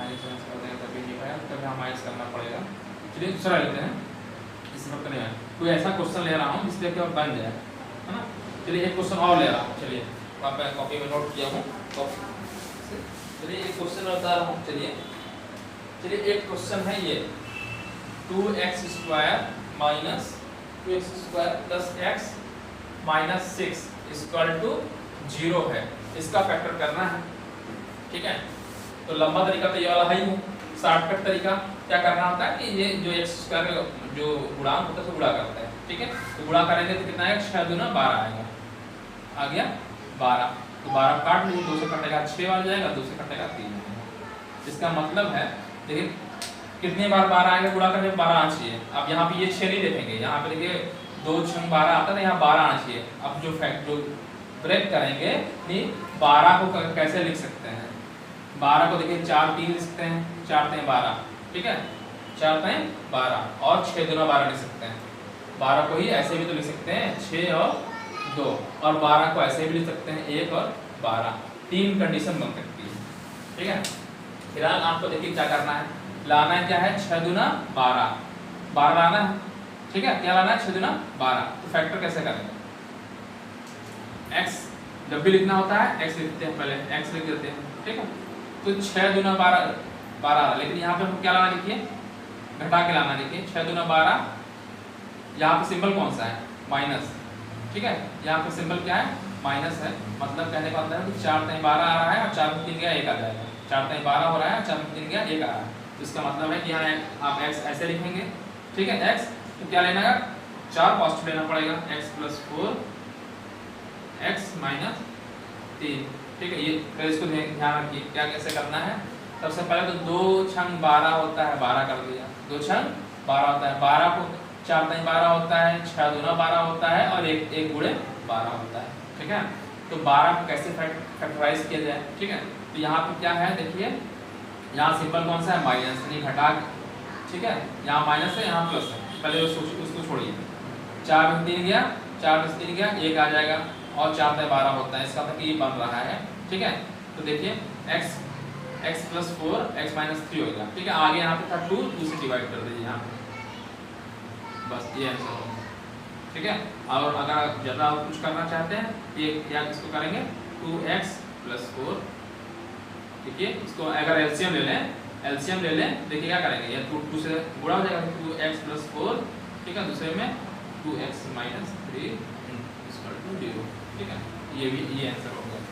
माइनस कर देंगे तभी नहीं पाएगा, तभी हम माइनस करना पड़ेगा। चलिए दूसरा लेते हैं। इस वक्त नहीं है कोई ऐसा क्वेश्चन ले रहा हूँ जिससे कि बन जाए, है ना। चलिए एक क्वेश्चन और ले रहा हूँ, चलिए वहाँ पे कॉपी में नोट किया हूँ कॉपी। चलिए एक क्वेश्चन बता रहा हूँ। चलिए एक क्वेश्चन है ये 2x² minus 2x² plus x minus 6 equal to 0 है, इसका फैक्टर करना है, ठीक है। तो लंबा तरीका तो ये वाला है ही है। शॉर्टकट तरीका क्या करना होता है कि ये जो x² जो गुणांक होता है उसको गुणा करता है, ठीक है। तो गुणा करेंगे तो कितना आएगा, 6 दूना 12 आएगा, आ गया 12। तो 12 काट लीजिए, 2 से कटेगा 6 आ जाएगा, 2 से कटेगा 3 आएगा। इसका मतलब है देखिए कितने बार 12 आएगा, गुणा करने में 12 आना चाहिए। अब यहाँ पे ये 6 नहीं देखेंगे, यहाँ पे देखिए 2 6 12 आता है, यहाँ 12 आना चाहिए। अब जो फैक्ट जो ब्रेक करेंगे कि 12 को कैसे लिख सकते हैं, 12 को देखिए 4 3 लिख सकते हैं, 4 3 12, ठीक है, 4 3 12 और 6 दूना 12 लिख सकते हैं। 12 को ही ऐसे भी तो लिख सकते हैं 6 और 2, और 12 को ऐसे भी लिख सकते हैं 1 और 12, 3 कंडीशन बन सकती है, ठीक है। फिलहाल आपको देखिए क्या करना है, लाना है क्या है 6 दूना 12, 12 लाना है, ठीक है। क्या लाना है 6 दूना 12। तो फैक्टर कैसे करेंगे, x जब भी लिखना होता है x लिखते हैं, पहले x लिख देते हैं, ठीक है। तो 6 दूना 12, लेकिन यहाँ पे हम क्या लाना, देखिए घटा के लाना। देखिए 6 दूना 12, यहाँ पे सिंबल कौन सा है, माइनस, ठीक है। यहाँ पे सिंबल क्या है, माइनस है। मतलब कहने का मतलब है कि 4 3 12 आ रहा है और 4 में 3 गया 1 आ जाएगा, 4 3 12 हो रहा है, 4 में 3 गया 1 आ रहा है। तो इसका मतलब है कि यहाँ आप x ऐसे लिखेंगे, ठीक है। x तो क्या लेना है, 4 पॉजिटिव लेना पड़ेगा, x प्लस 4 x माइनस 3, ठीक है। ये फिर इसको ध्यान रखिए क्या कैसे करना है। सबसे पहले तो 2 6 12 होता है, 12 कर दिया, 2 6 12 होता है, 12 को 4 3 12 होता है, 6 दूना 12 होता है और 1 गुणे 12 होता है, ठीक है। तो 12 को कैसे फैक्टराइज किया जाए, ठीक है। तो यहाँ पे क्या है, देखिए यहाँ सिंबल कौन सा है, माइनस, यानी घटा, ठीक है। यहाँ माइनस है, यहाँ प्लस है, पहले उसको छोड़िए। 4 में 3 गया, 4 में 3 गया 1 आ जाएगा और 4 3 12 होता है, इसका मतलब कि ये बन रहा है, ठीक है। तो देखिए x प्लस 4 x माइनस 3 हो गया, ठीक है। आगे यहाँ पे था 2 से डिवाइड कर दीजिए यहाँ पे, बस ये आंसर होगा, ठीक है। और अगर आप ज़्यादा कुछ करना चाहते हैं ये क्या इसको करेंगे 2x प्लस 4, देखिए इसको अगर एलसीएम ले लें, देखिए क्या करेंगे, ये 2 से गुणा हो जाएगा, 2x प्लस 4, ठीक है। दूसरे में 2x माइनस 3 इक्वल टू 0, ठीक है। ये आंसर हो गया।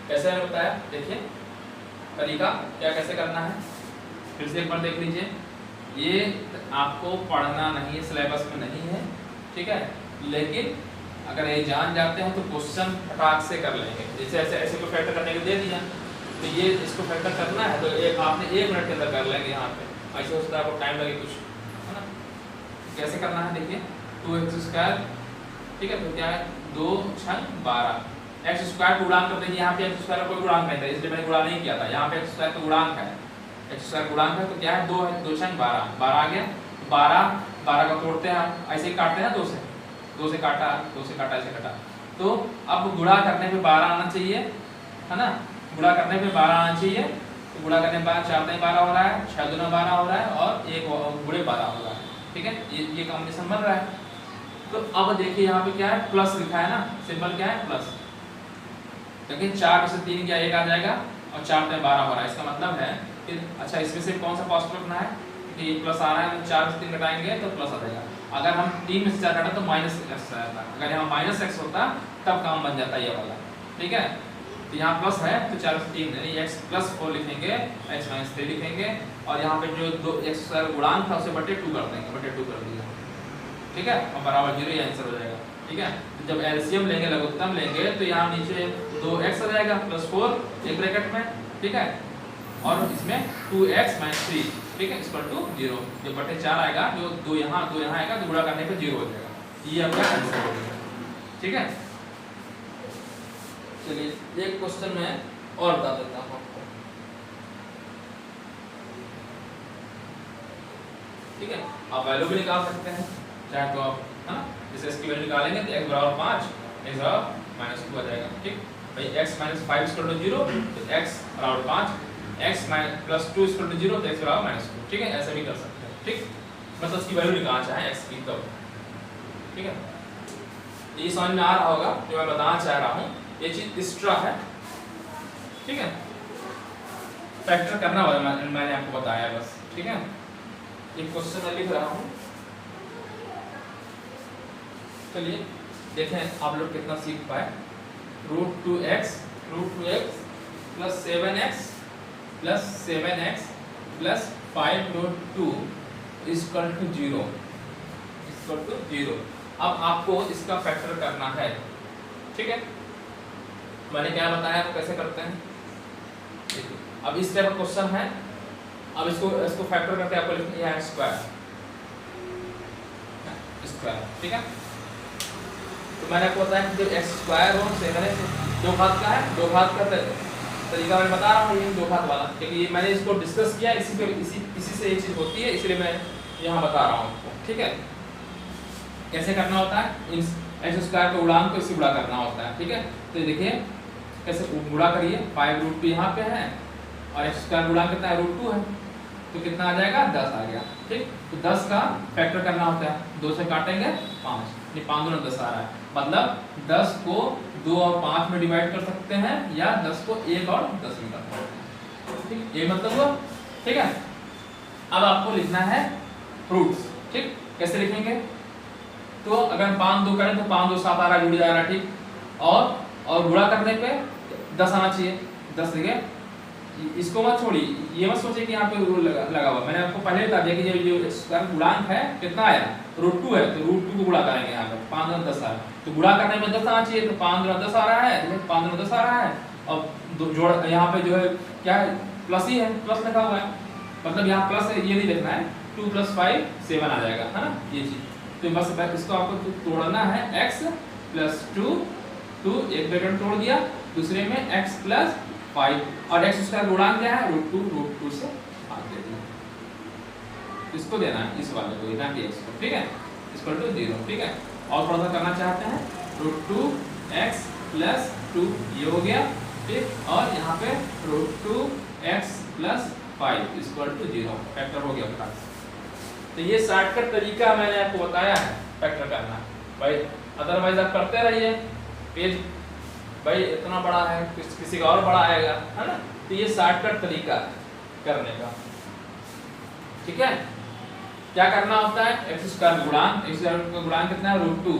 कैसे है बताया, देखिए तरीका क्या कैसे करना है, फिर से एक बार देख लीजिए। ये आपको पढ़ना नहीं है, सिलेबस में नहीं है, ठीक है। लेकिन अगर ये जान जाते हैं तो क्वेश्चन फटाक से कर लेंगे। जैसे ऐसे को फैक्टर करने के दे दिया, तो ये इसको फैक्टर करना है तो आपने 1 मिनट के अंदर कर लेंगे। यहाँ पे ऐसे हो सकता है आपको टाइम लगे कुछ, है ना। कैसे करना है, देखिए 2x², ठीक है। तो क्या है 2 6 12, x² को गुणांक कर देंगे। यहाँ पे x² का कोई गुणांक नहीं था, इसलिए मैंने गुणा नहीं किया था। यहाँ पे x² का गुणांक है, x² गुणांक है, तो क्या है 2 6 12, 12 आ गया। 12 का तोड़ते हैं आप, ऐसे ही काटते हैं ना, 2 से काटा, ऐसे काटा। तो अब गुणा करने पे 12 आना चाहिए, है ना। गुणा करने पे 12 आना चाहिए, तो गुणा करने के बाद 4 3 12 हो रहा है, 6 दूना 12 हो रहा है और 1 गुणे 12 हो रहा है, ठीक है। ये कॉम्बिनेशन बन रहा है। तो अब देखिए यहाँ पे क्या है, प्लस लिखा है ना, सिंबल क्या है प्लस। देखिए 4 से 3 गया 1 आ जाएगा और 4 3 12 हो रहा है। इसका मतलब है कि अच्छा इसमें से कौन सा पॉजिटिव रखना है, कि प्लस आ रहा है, तो 4 से 3 घटाएंगे तो प्लस आ जाएगा। अगर हम 3 में से 4 घटा तो माइनस x आ जाता। अगर यहाँ माइनस x होता तब काम बन जाता ये वाला, ठीक है। तो यहाँ प्लस है तो 4 से 3 यानी x प्लस 4 लिखेंगे, x माइनस 3 लिखेंगे और यहाँ पे जो 2x² गुणांक था उसे बटे 2 कर देंगे, बटे 2 कर दिया, ठीक है। और बराबर 0 ये आंसर हो जाएगा, ठीक है। तो जब एलसीएम लेंगे, लघुत्तम लेंगे, तो यहाँ नीचे 2x आ जाएगा प्लस 4 एक ब्रैकेट में, ठीक है। और इसमें 2x माइनस 3, ठीक है, इक्वल टू 0। जो बटे 4 आएगा, जो 2 यहाँ आएगा, तो गुणा करने पे 0 हो जाएगा। ये आपका आंसर हो जाएगा, ठीक है। चलिए एक क्वेश्चन में और बता देता हूँ आपको, ठीक है। आप वैल्यू भी निकाल सकते हैं चाहे तो आप, है ना। जैसे इसकी वैल्यू निकालेंगे तो x बराबर 5, x बराबर -2 आ जाएगा, ठीक। भाई x माइनस 5 इक्वल टू 0 तो x बराबर 5, x प्लस 2 इक्वल टू 0 तो x बराबर माइनस 2। ठीक है, ऐसे भी कर सकते हैं। ठीक, मतलब उसकी वैल्यू निकालना चाहे x की तब। ठीक है, ये समझ में आ रहा होगा जो मैं बताना चाह रहा हूँ, ये चीज एक्स्ट्रा है। ठीक है, फैक्टर करना होगा, मैंने आपको बताया बस। ठीक है, एक क्वेश्चन मैं लिख रहा हूँ, चलिए देखें आप लोग कितना सीख पाए। √2x plus 7x plus 7x plus 5√2 equal to 0। अब आपको इसका फैक्टर करना है। ठीक है, मैंने क्या बताया आप कैसे करते हैं। देखिए अब इस टाइप का क्वेश्चन है, अब इसको फैक्टर करके आपको लिखना है स्क्वायर। ठीक है, तो मैंने आपको बताया कि जो x स्क्वायर हो 7x दो घात का है, दो घात का तरीका मैं बता रहा हूँ, ये दो घात वाला, क्योंकि ये मैंने इसको डिस्कस किया, इसी से ये चीज होती है, इसलिए मैं यहाँ बता रहा हूँ आपको। ठीक है, कैसे करना होता है, x स्क्वायर के गुणांक को इससे गुणा करना होता है। ठीक है, तो देखिए कैसे गुणा करिए, 5√2 यहाँ पे है और x स्क्वायर गुणा कितना है √2 है, तो कितना आ जाएगा 10 आ गया। ठीक, तो 10 का फैक्टर करना होता है, 2 से काटेंगे 5, ये 5 दूना 10 आ रहा है, मतलब 10 को 2 और 5 में डिवाइड कर सकते हैं या 10 को 1 और 10 में कर सकते हैं। ठीक, ये मतलब हुआ। ठीक है, अब आपको लिखना है फ्रूट्स। ठीक, कैसे लिखेंगे, तो अगर 5 2 करें तो 5 2 7 आ रहा है, जुड़ जा रहा है। ठीक, और गुणा करने पे 10 आना चाहिए, 10 देंगे। इसको मत छोड़िए, ये मत सोचिए कि यहाँ पे रूल लगा हुआ, मैंने आपको पहले बता दिया कि ये जो स्क्वायर गुणांक है कितना आया, √2 है, तो √2 को गुणा करेंगे यहाँ पे, 5 दूना 10 आ रहा है, तो गुणा करने में 10 आना चाहिए, तो 5 दूना 10 आ रहा है, 5 दूना 10 आ रहा है, और जोड़ यहाँ पे जो है क्या है, प्लस ही है, प्लस लिखा हुआ है, मतलब यहाँ प्लस है, ये नहीं लिखना है, 2 + 5 7 आ जाएगा, है ना ये चीज। तो बस इसको आपको तोड़ना है, x + 2 एक ब्रैकेट तोड़ दिया, दूसरे में x + 5 और x स्क्वायर गुणांक क्या है, √2 से भाग दे दिया, इसको देना है इस वाले को, ना कि x को। ठीक है, इक्वल टू 0। ठीक है, और थोड़ा सा करना चाहते हैं, √2x + 2 ये हो गया। ठीक, और यहाँ पे √2x + 5 इक्वल टू 0 फैक्टर हो गया अपना। तो ये शॉर्टकट तरीका मैंने आपको बताया है फैक्टर करना भाई, अदरवाइज आप करते रहिए, पेज भाई इतना बड़ा है, किसी का और बड़ा आएगा, है ना। तो ये शॉर्टकट तरीका करने का। ठीक है, क्या करना होता है, x स्क्वायर गुणांक, x स्क्वायर का गुणांक कितना है √2।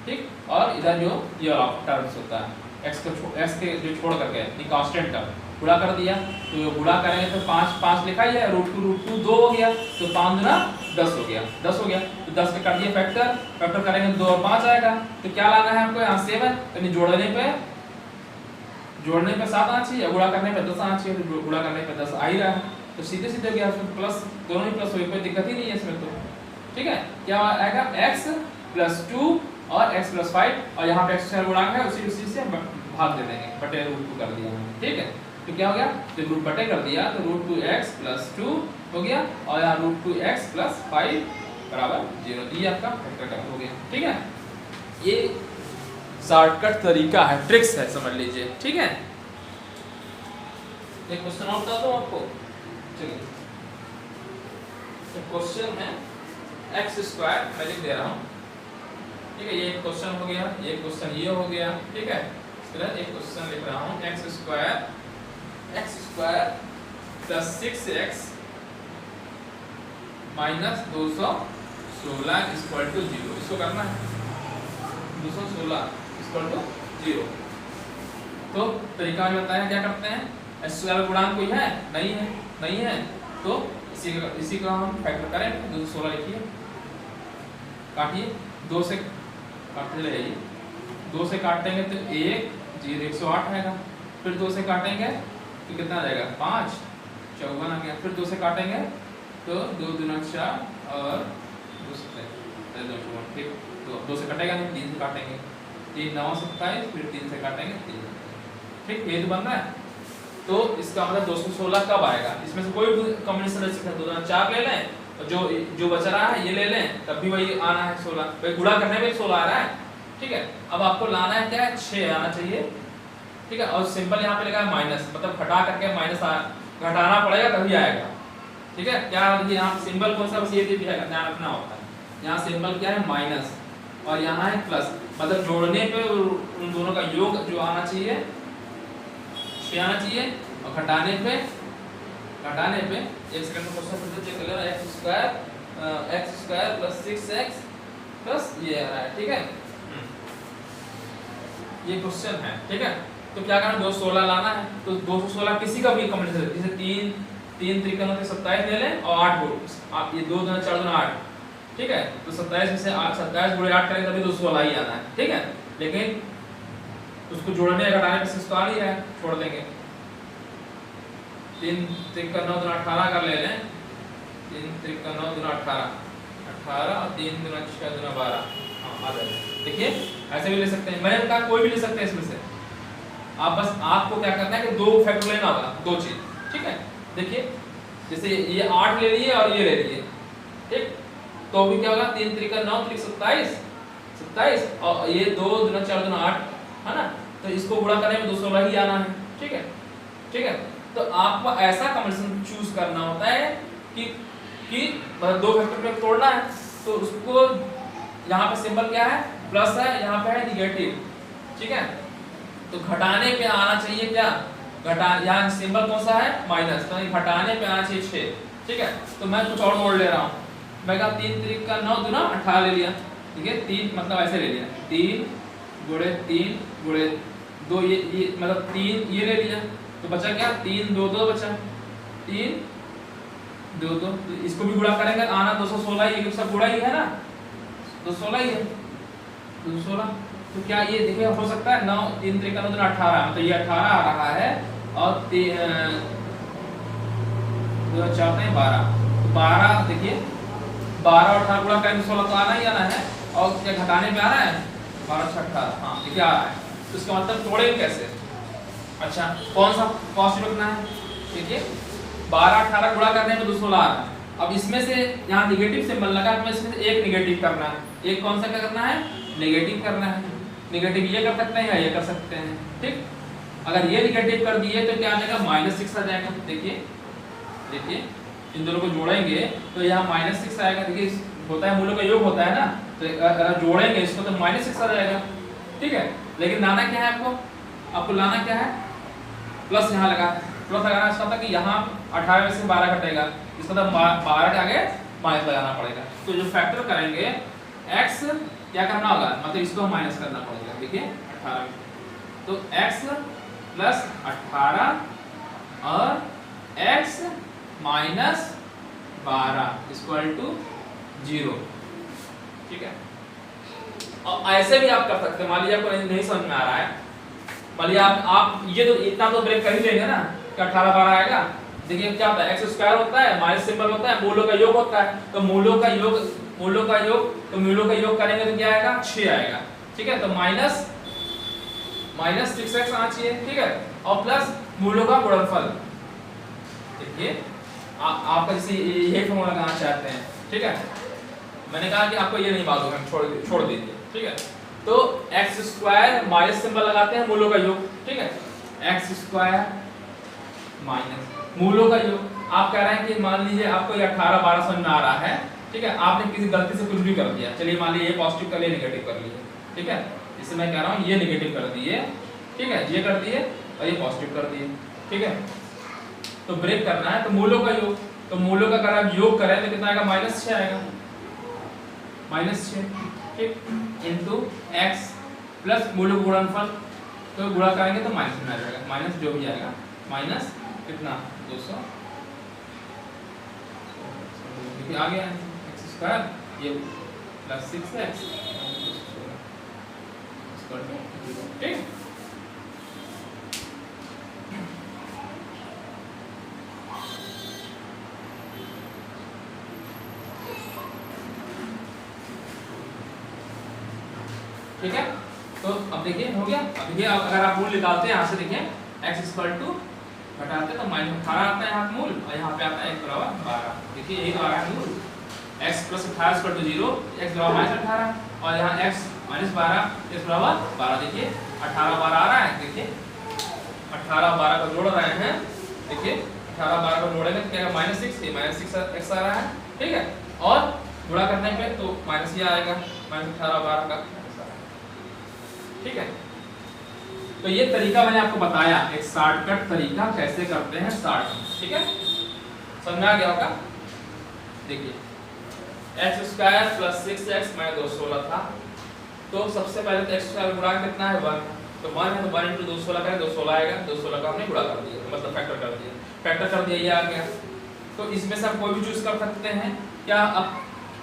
ठीक, और इधर जो ये टर्म्स होता है x के जो छोड़ करके ये कांस्टेंट टर्म गुणा कर दिया, तो गुणा करेंगे तो 5 लिखा ही है, √2 2 हो गया, तो 5 दूना 10 हो गया, 10 हो गया, तो 10 का कर दिया फैक्टर करेंगे 2 और 5 आएगा, तो क्या लाना है आपको यहाँ 7, यानी जोड़ने पे 7 आना चाहिए, गुणा करने पे 10 आना चाहिए, तो गुणा करने पे 10 आ ही रहा है, तो सीधे सीधे गया, प्लस दोनों ही प्लस हो, कोई दिक्कत ही नहीं है इसमें। तो ठीक है, क्या आएगा, x + 2 और x + 5, और यहाँ पे x गुणांक है, उसी से भाग दे देंगे, बटे √2 कर दिया। ठीक है, तो क्या हो गया, जब रूट बटे कर दिया तो √2x + 2 हो गया, और यहाँ √2x + 5 बराबर 0, ये आपका फैक्टर हो गया। ठीक है, ये शॉर्टकट तरीका है, ट्रिक्स है, समझ लीजिए। ठीक है, एक क्वेश्चन और बता दूं आपको, चलिए क्वेश्चन है x² मैं लिख दे रहा हूँ। ठीक है, ये एक क्वेश्चन हो गया, ये क्वेश्चन ये हो गया। ठीक है, फिर एक क्वेश्चन लिख रहा हूँ, x² + 6x - 216 इक्वल टू 0, इसको करना है, 216 इक्वल टू 0। तो तरीका में बताया क्या करते हैं, x² गुणांक कोई है नहीं है, तो इसी का हम फैक्टर करें, 216 लिखिए, काटिए, 2 से काटते रहिए, 2 से काटेंगे तो 1 0 108 आएगा, फिर 2 से काटेंगे तो कितना आ जाएगा, 5 54 आ गया, फिर 2 से काटेंगे तो 2 दूना 4 और 2 से 2 ठीक, तो 2 से कटेगा नहीं, 3 से काटेंगे, 3 9 27, फिर 3 से काटेंगे 3। ठीक, ये तो बन रहा है। तो इसका मतलब 216 कब आएगा, इसमें से कोई कॉम्बिनेशन रह सकता है, 2 दूना 4 ले लें, और जो बच रहा है ये ले लें, तब भी वही आना है 16, भाई गुणा करने में 16 आ रहा है। ठीक है, अब आपको लाना है क्या, 6 आना चाहिए, ठीक है, और सिंपल यहाँ पे लिखा है माइनस, मतलब घटा करके माइनस घटाना पड़ेगा तभी आएगा। ठीक है, क्या देखिए यहाँ सिंबल कौन सा, बस ये ध्यान रखना होता है। यहाँ सिंबल क्या है, माइनस, और यहाँ है प्लस, मतलब जोड़ने पे उन दोनों का योग जो आना चाहिए 6 आना चाहिए, और घटाने पे एक सेकंड में क्वेश्चन फिर से चेक कर लेना, x square plus 6x plus ये आ रहा है। ठीक है, ये क्वेश्चन है। ठीक है, तो क्या करना, 216 लाना है, तो 216 किसी का भी कॉम्बिनेशन, जैसे 3 त्रिकोणों के 27 ले लें और 8 को आप ये 2 4 2 8, ठीक है, तो 27 में से 27 गुणे 8 करेंगे तभी 216 ही आना है। ठीक है, लेकिन उसको जोड़ने या घटाने पे 6 तो आ नहीं रहा है, छोड़ देंगे। 3 त्रिकोण 9 2 18 कर ले लें, 3 त्रिकोण 9 2 18 और 3 2 6 2 12, हाँ आ जाएगा। देखिए ऐसे भी ले सकते हैं, मैंने कहा कोई भी ले सकते हैं इसमें से, आप बस आपको क्या करना है कि 2 फैक्टर लेना होगा, 2 चीज। ठीक है, देखिए जैसे ये 8 ले लिए और ये ले लिए, ठीक, तो अभी क्या होगा, 3 त्रिकोण 9 त्रिक 27 और ये 2 2 4 2 8 है ना, तो इसको गुणा करने में 216 ही आना है। ठीक है, ठीक है, तो आपको ऐसा कॉम्बिनेशन चूज करना होता है कि 2 फैक्टर पे तोड़ना है, तो उसको यहाँ पे सिंबल क्या है, प्लस है, यहाँ पे है निगेटिव। ठीक है, तो घटाने पे आना चाहिए क्या, यहाँ सिंबल कौन सा है, माइनस, तो घटाने पे आना चाहिए 6। ठीक है, तो मैं कुछ और मोड़ ले रहा हूँ, मैं कहा 3 त्रिक 9 2 18 ले लिया। ठीक है, 3 मतलब ऐसे ले लिया, 3 गुणे 3 गुणे 2, ये मतलब 3 ये ले लिया, तो बचा क्या, 3 2 2 बचा, 3 2 2, तो इसको भी गुणा करेंगे, आना 216 ही, ये सब गुणा ही है ना, 216 ही है, 216। तो क्या ये देखिए हो सकता है 9 3 त्रिक 9 2 18, मतलब ये 18 आ रहा है, और 2 4 12, तो 12 देखिए 12 और 18 गुणा करेंगे 16 तो आना ही आना है, और क्या घटाने में आ रहा है 12 6 18, हाँ देखिए आ रहा है, तो इसका मतलब तोड़ेंगे कैसे। अच्छा, कौन सा पॉजिटिव रखना है, देखिए 12 18 गुणा करने में 216 आ रहा है, अब इसमें से यहाँ निगेटिव सिंबल लगा, तो इसमें से एक निगेटिव करना है, एक कौन सा क्या करना है, नेगेटिव करना है। नेगेटिव ये कर सकते हैं या ये कर सकते हैं। ठीक, अगर ये निगेटिव कर दिए तो क्या आ जाएगा, -6 आ जाएगा। देखिए इन दोनों को जोड़ेंगे तो यहाँ -6 आएगा। देखिए होता है मूलों का योग होता है ना, तो अगर जोड़ेंगे इसको तो -6 आ जाएगा। ठीक है, लेकिन लाना क्या है आपको लाना क्या है, प्लस यहाँ लगा, प्लस लगाना इसका था कि यहाँ 18 में से 12 घटेगा, इसका मतलब 12 के आगे माइनस लगाना पड़ेगा। तो जो फैक्टर करेंगे x क्या करना होगा, मतलब इसको माइनस करना पड़ेगा। देखिए 18 में, तो x प्लस 18 और x माइनस 12 इक्वल टू 0। ठीक है, और ऐसे भी आप कर सकते हैं। मान लीजिए आपको नहीं समझ में आ रहा है, मान लीजिए आप ये तो इतना तो ब्रेक कर ही लेंगे ना कि 18 12 आएगा। देखिए क्या होता है, एक्स स्क्वायर होता है, माइनस सिंबल होता है, मूलों का योग होता है, तो मूलों का योग करेंगे तो क्या आएगा, 6 आएगा। ठीक है, तो माइनस 6x आना चाहिए। ठीक है, और प्लस मूलों का गुणनफल। देखिए आपका जैसे ये फॉर्मूला लगाना चाहते हैं। ठीक है, मैंने कहा कि आपको ये नहीं मालूम है, छोड़ दीजिए। ठीक है, तो एक्स स्क्वायर माइनस सिंबल लगाते हैं, मूलों का योग। ठीक है, एक्स स्क्वायर माइनस मूलों का योग। आप कह रहे हैं कि मान लीजिए आपको ये 18 12 समझ में आ रहा है। ठीक है, आपने किसी गलती से कुछ भी कर दिया, चलिए मान लीजिए ये पॉजिटिव कर लिए, नेगेटिव कर लिए। ठीक है, इससे मैं कह रहा हूँ ये नेगेटिव कर दिए, ठीक है, ये कर दिए और ये पॉजिटिव कर दिए। ठीक है, तो ब्रेक करना है तो मूलों का योग, तो मूलों का अगर आप योग करें तो कितना आएगा, -6 आएगा, -6। ठीक, इनटू x प्लस मूलों का गुणनफल, तो गुणा करेंगे तो माइनस में आ जाएगा, माइनस जो भी आएगा, माइनस कितना 200 आ गया एक्स स्क्वायर, ये प्लस 6x। ठीक, ठीक है, तो अब देखिए हो गया। अब देखिए अगर आप मूल निकालते हैं यहाँ से, देखिए x इक्वल टू घटाते तो -18 आता है यहाँ मूल, और यहाँ पे आता है x बराबर 12। देखिए यही आ रहा है मूल, x plus 18 equal to 0, x बराबर -18, और यहाँ x -12, x बराबर 12। देखिए 18 12 आ रहा है। देखिए 18 12 को जोड़ रहे हैं, देखिए 18 12 को जोड़ेंगे तो क्या है -6, ये -6 आ रहा है, ठीक है। और गुणा करने पे तो माइनस ये आएगा, -18 12 का, ठीक है। तो ये तरीका मैंने आपको बताया, एक शॉर्टकट तरीका कैसे करते हैं शॉर्ट, ठीक है, समझ में आ गया होगा। देखिए x² + 6x - 2 16 था, तो सबसे पहले तो x² गुणा कितना है 1, तो 1 है तो 1 × 2 16 करें, 2 16 आएगा, 2 16 का हमने गुणा कर दिया, मतलब फैक्टर कर दिया, ये आ गया। तो इसमें से हम कोई भी चूज कर सकते हैं क्या। अब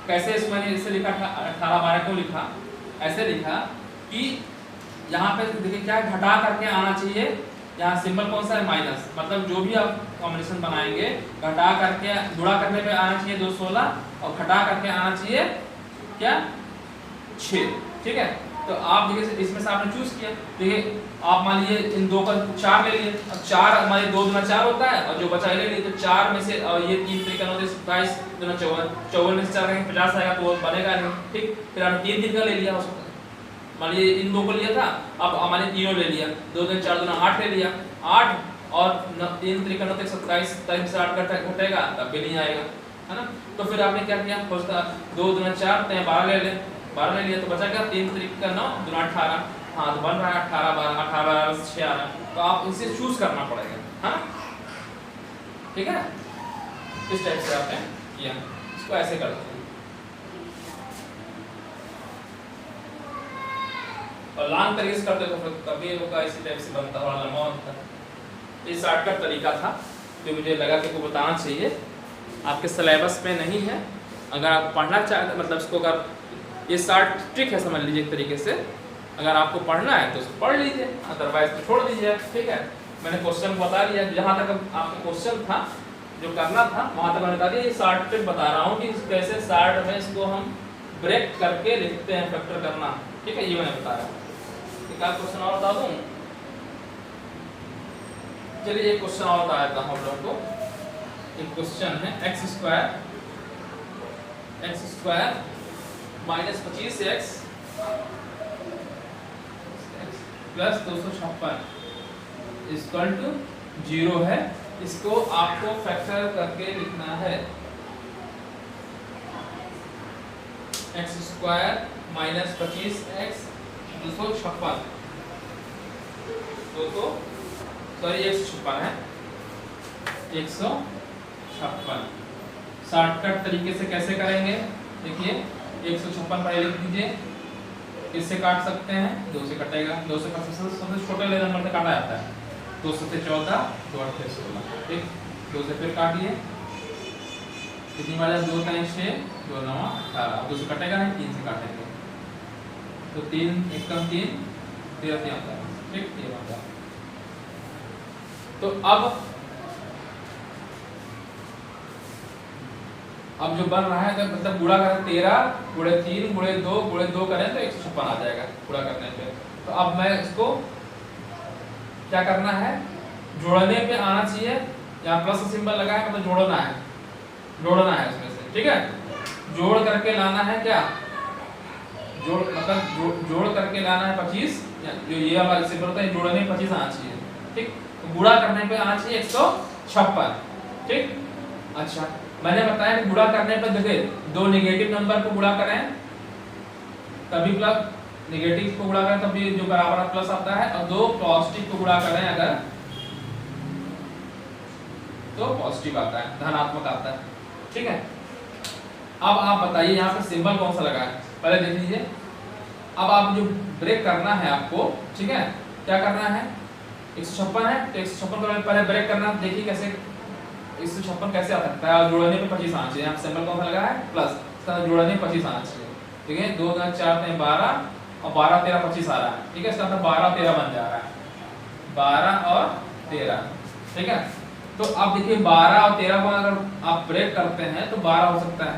कैसे इसमें मैंने इसे लिखा था 18 12 को लिखा, ऐसे लिखा कि यहाँ पे देखिए क्या घटा करके आना चाहिए, यहाँ सिंबल कौन सा है माइनस, मतलब जो भी आप कॉम्बिनेशन बनाएंगे घटा करके गुणा करने पे आना चाहिए 2 16 और घटा करके आना चाहिए क्या 6, ठीक है। तो आप देखिए इसमें से आपने चूज किया, देखिए आप मान लीजिए इन दो का 4 ले लिए, अब 4 हमारे 2 गुना 4 होता है और जो बचा ले लिए, तो 4 में से और ये 3 3 का 9 27 2 54, 54 में से 4 करेंगे 50 आएगा, तो वो बनेगा नहीं, ठीक। फिर हमने 3 3 का ले लिया, मान लीजिए इन दो को लिया था, अब हमारे तीनों ले लिया, 2 2 4 2 8 ले लिया, 8 और 3 3 का 9 27 27 से 8 घटेगा तब भी नहीं आएगा, है ना। तो फिर आपने क्या किया, 2 2 4 12 ले ले, 12 ले लिया, तो बचा क्या 3 3 का 9 2 18, हाँ तो बन रहा है 18 12 18 12 6 आ रहा है, तो आप इसे चूज करना पड़ेगा, है ना, ठीक है। इस टाइप से आपने किया, इसको ऐसे करते हैं। और लॉन्ग तरीके से करते तो फिर कभी होगा इसी टाइप से बनता, बड़ा लंबा बनता। ये शॉर्टकट तरीका था जो मुझे लगा कि को बताना चाहिए, आपके सिलेबस में नहीं है, अगर आप पढ़ना चाहते मतलब इसको, अगर ये शॉर्ट ट्रिक है समझ लीजिए एक तरीके से, अगर आपको पढ़ना है तो उसको पढ़ लीजिए, अदरवाइज तो छोड़ दीजिए, ठीक है। मैंने क्वेश्चन बता दिया, जहाँ तक आपका क्वेश्चन था जो करना था वहाँ तक मैंने बता दिया, ये शॉर्ट ट्रिक बता रहा हूँ कि कैसे शॉर्ट में इसको हम ब्रेक करके लिखते हैं, फैक्टर करना, ठीक है, ये मैंने बताया। एक आध क्वेश्चन और बता दूं, चलिए एक क्वेश्चन और बता देता हूँ आप लोगों को। एक क्वेश्चन है x² - 25x + 256 = 0 है, इसको आपको फैक्टर करके लिखना है। x² - 25x 256 है 156। शॉर्टकट तरीके से कैसे करेंगे, देखिए 156 पहले लिख दीजिए, इससे काट सकते हैं, 2 से कटेगा, 2 से सबसे छोटे नंबर से काटा जाता है, 2 से 14 2 8 16, ठीक। 2 से फिर काटिए, कितनी बार 2 3 6 2 9 18, 2 से कटेगा नहीं, 3 से काटेंगे, तो 3 1 कम 3 13 3 आता है, ठीक, ये बात है। तो अब जो बन रहा है तो मतलब गुणा करें 13 × 3 × 2 × 2 करें तो 156 आ जाएगा गुणा करने पे। तो अब मैं इसको क्या करना है, जोड़ने पे आना चाहिए, यहाँ प्लस का सिंबल लगा है मतलब जोड़ना है इसमें से, ठीक है। जोड़ करके लाना है क्या, जोड़ करके लाना है 25, जो ये वाला सिंबल होता है जोड़ने में 25 आना चाहिए, ठीक। गुणा करने पे आना चाहिए 156, ठीक। अच्छा मैंने बताया कि गुणा करने पर देखिए 2 नेगेटिव नंबर को गुणा करें तभी प्लस, नेगेटिव को गुणा करें तभी जो बराबर प्लस आता है, और 2 पॉजिटिव को गुणा करें अगर तो पॉजिटिव आता है, धनात्मक आता है, ठीक है। अब आप बताइए यहाँ पे सिंबल कौन सा लगा है, पहले देख लीजिए। अब आप जो ब्रेक करना है आपको, ठीक है, क्या करना है, 156 है तो 156 को पहले ब्रेक करना, देखिए कैसे 156 कैसे आ सकता है, और जोड़ने पे 25 आना चाहिए, यहाँ सिंबल कौन सा लगा है प्लस, इसका जोड़ने में 25 आना चाहिए, ठीक है। 2 4 12 और 12 13 25 आ रहा है, ठीक है, इसका मतलब 12 13 बन जा रहा है, 12 और 13, ठीक है। तो अब देखिए 12 और 13 को अगर आप ब्रेक करते हैं तो 12 हो सकता है।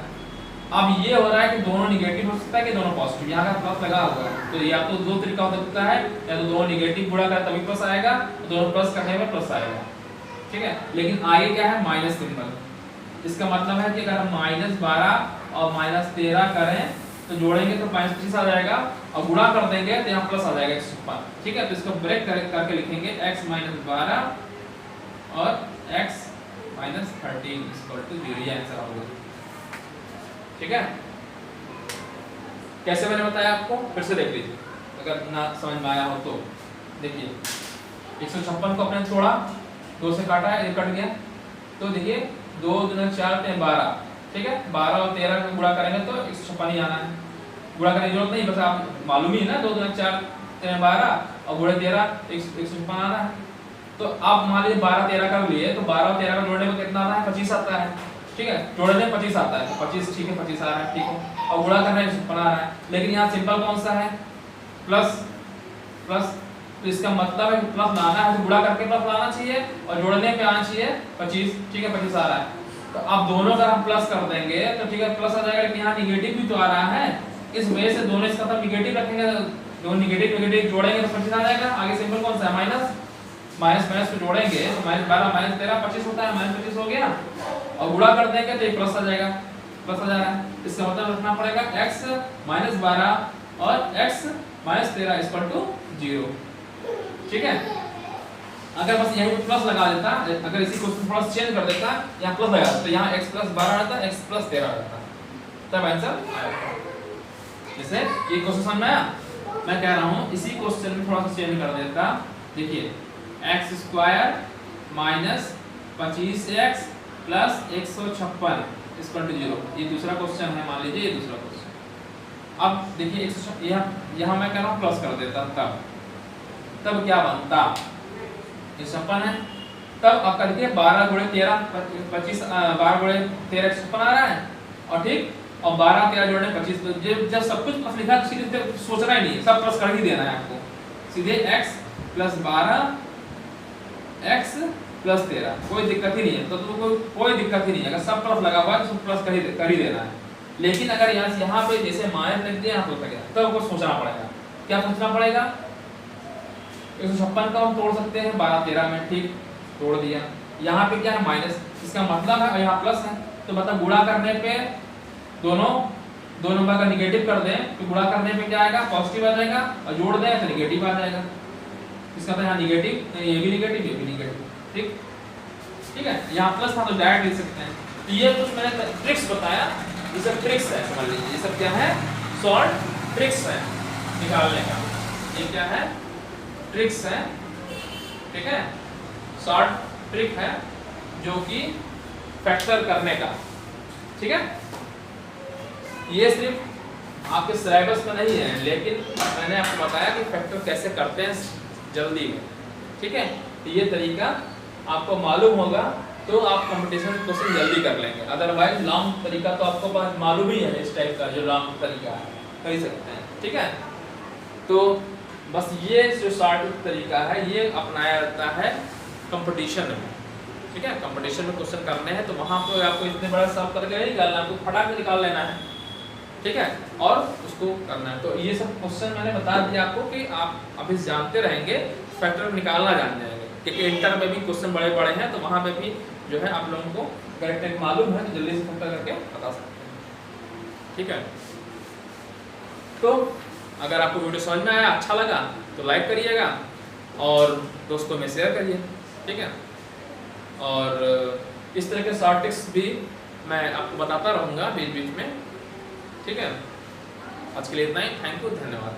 अब ये हो रहा है कि दोनों निगेटिव हो सकता है कि दोनों पॉजिटिव, यहाँ का प्लस लगा हुआ है, तो या तो 2 तरीका हो सकता है, या तो दोनों निगेटिव गुणा करें तभी प्लस आएगा, दोनों प्लस करने में प्लस आएगा, ठीक है। लेकिन आगे क्या है माइनस सिंबल, इसका मतलब है कि अगर हम -12 और -13 करें तो जोड़ेंगे तो -25 आ जाएगा और गुणा कर देंगे तो यहाँ प्लस आ जाएगा 156। ठीक है, तो इसको ब्रेक करके लिखेंगे x - 12 और x - 13 = 0। ये आंसर होगा। ठीक है, कैसे मैंने बताया आपको फिर से देख लीजिए अगर ना समझ में आया हो तो। देखिए 156 को अपने छोड़ा, 2 से काटा है, 1 कट गया, तो देखिए 2 दूना 4 3 12। ठीक है, 12 और 13 का गुणा करेंगे तो 156 ही आना है। गुणा करने की जरूरत नहीं, बस आप मालूम ही है ना 2 दूना 4 3 12 और गुणे 13 156 आना है। तो आप मान लीजिए 12 13 कर लिए तो 12 और 13 का जोड़ने में कितना आता है 25 आता है। ठीक है, जोड़ने में 25 आता है तो 25 ठीक है 25 आ रहा है। ठीक है, और गुणा करना 156 आ रहा है, लेकिन यहाँ सिंपल कौन सा है प्लस प्लस, तो इसका मतलब है प्लस लाना है तो गुणा करके प्लस लाना चाहिए और जोड़ने पे आना चाहिए 25। ठीक है, 25 आ रहा है, तो अब दोनों का हम प्लस कर देंगे तो ठीक है प्लस आ जाएगा, लेकिन यहाँ निगेटिव भी तो आ रहा है, इस वजह से दोनों इसका मतलब निगेटिव रखेंगे, दोनों निगेटिव निगेटिव जोड़ेंगे तो 25 आ जाएगा। आगे सिंपल कौन सा है माइनस माइनस को जोड़ेंगे तो -12 - 13 25 होता है, -25 हो गया और गुणा कर देंगे तो ये प्लस आ जाएगा, प्लस आ जा रहा है। इसका मतलब रखना पड़ेगा x - 12 और x - 13 = 0। ठीक है, अगर बस यहीं पे प्लस लगा देता, अगर इसी क्वेश्चन थोड़ा चेंज कर देता, यहाँ प्लस लगा देता तो यहाँ x + 12 आता, x + 13 आता, तब आंसर आएगा। जैसे ये क्वेश्चन समझ में आया? मैं कह रहा हूँ इसी क्वेश्चन में थोड़ा सा चेंज कर देता। देखिए x² - 25x + 156 = 0। ये दूसरा क्वेश्चन है, मान लीजिए ये दूसरा क्वेश्चन। अब देखिए 156 यहाँ मैं कह रहा हूँ प्लस कर देता, तब क्या बनता 156 है, तब आपका देखिए 12 × 13 25 12 × 13 156 आ रहा है, और ठीक और 12 13 जोड़ने 25, तो जब सब कुछ प्लस लिखा है तो सीधे सोचना ही नहीं है, सब प्लस कर ही देना है आपको, सीधे x + 12 x + 13, कोई दिक्कत ही नहीं है। तो कोई दिक्कत ही नहीं है, अगर सब प्लस लगा हुआ है तो प्लस कर ही देना है। लेकिन अगर यहाँ पे जैसे माइनस लिख दिया तो क्या, तब आपको सोचना पड़ेगा। क्या सोचना पड़ेगा? 156 का हम तोड़ सकते हैं 12 13 में, ठीक तोड़ दिया। यहाँ पे क्या है माइनस, इसका मतलब है यहाँ प्लस है, तो मतलब गुणा करने पे दोनों दो नंबर का निगेटिव कर दें तो गुणा करने पे क्या आएगा पॉजिटिव आ जाएगा, और जोड़ दें तो निगेटिव आ जाएगा। इसका तो यहाँ निगेटिव, ये भी निगेटिव ये भी निगेटिव। ठीक ठीक है, यहाँ प्लस था तो डायरेक्ट लिख सकते हैं। तो ये कुछ मैंने ट्रिक्स बताया, ये सब ट्रिक्स है, समझ लीजिए ये सब क्या है शॉर्ट ट्रिक्स है निकालने का। ये क्या है ट्रिक्स है, ठीक है शॉर्ट ट्रिक है जो कि फैक्टर करने का। ठीक है, ये सिर्फ आपके सिलेबस में नहीं है, लेकिन मैंने आपको बताया कि फैक्टर कैसे करते हैं जल्दी में। ठीक है, तो ये तरीका आपको मालूम होगा तो आप कंपटीशन क्वेश्चन जल्दी कर लेंगे। अदरवाइज लॉन्ग तरीका तो आपको मालूम ही है, इस टाइप का जो लॉन्ग तरीका है कर ही सकते हैं। ठीक है, तो बस ये जो शॉर्ट तरीका है ये अपनाया जाता है कंपटीशन में। ठीक है, कंपटीशन में क्वेश्चन करने हैं तो वहाँ पर आपको इतने बड़ा सॉल्व करके नहीं निकालना, आपको फटाक से निकाल लेना है। ठीक है, और उसको करना है। तो ये सब क्वेश्चन मैंने बता दिया आपको कि आप अभी जानते रहेंगे, फैक्टर निकालना जान जाएंगे, क्योंकि इंटर में भी क्वेश्चन बड़े बड़े हैं तो वहाँ पे भी जो है आप लोगों को करेक्ट मालूम है तो जल्दी से फैक्टर करके बता सकते हैं। ठीक है, तो अगर आपको वीडियो समझ में आया, अच्छा लगा तो लाइक करिएगा और दोस्तों में शेयर करिए। ठीक है, और इस तरह के शॉर्ट टिप्स भी मैं आपको बताता रहूँगा बीच बीच में। ठीक है, आज के लिए इतना ही। थैंक यू, धन्यवाद।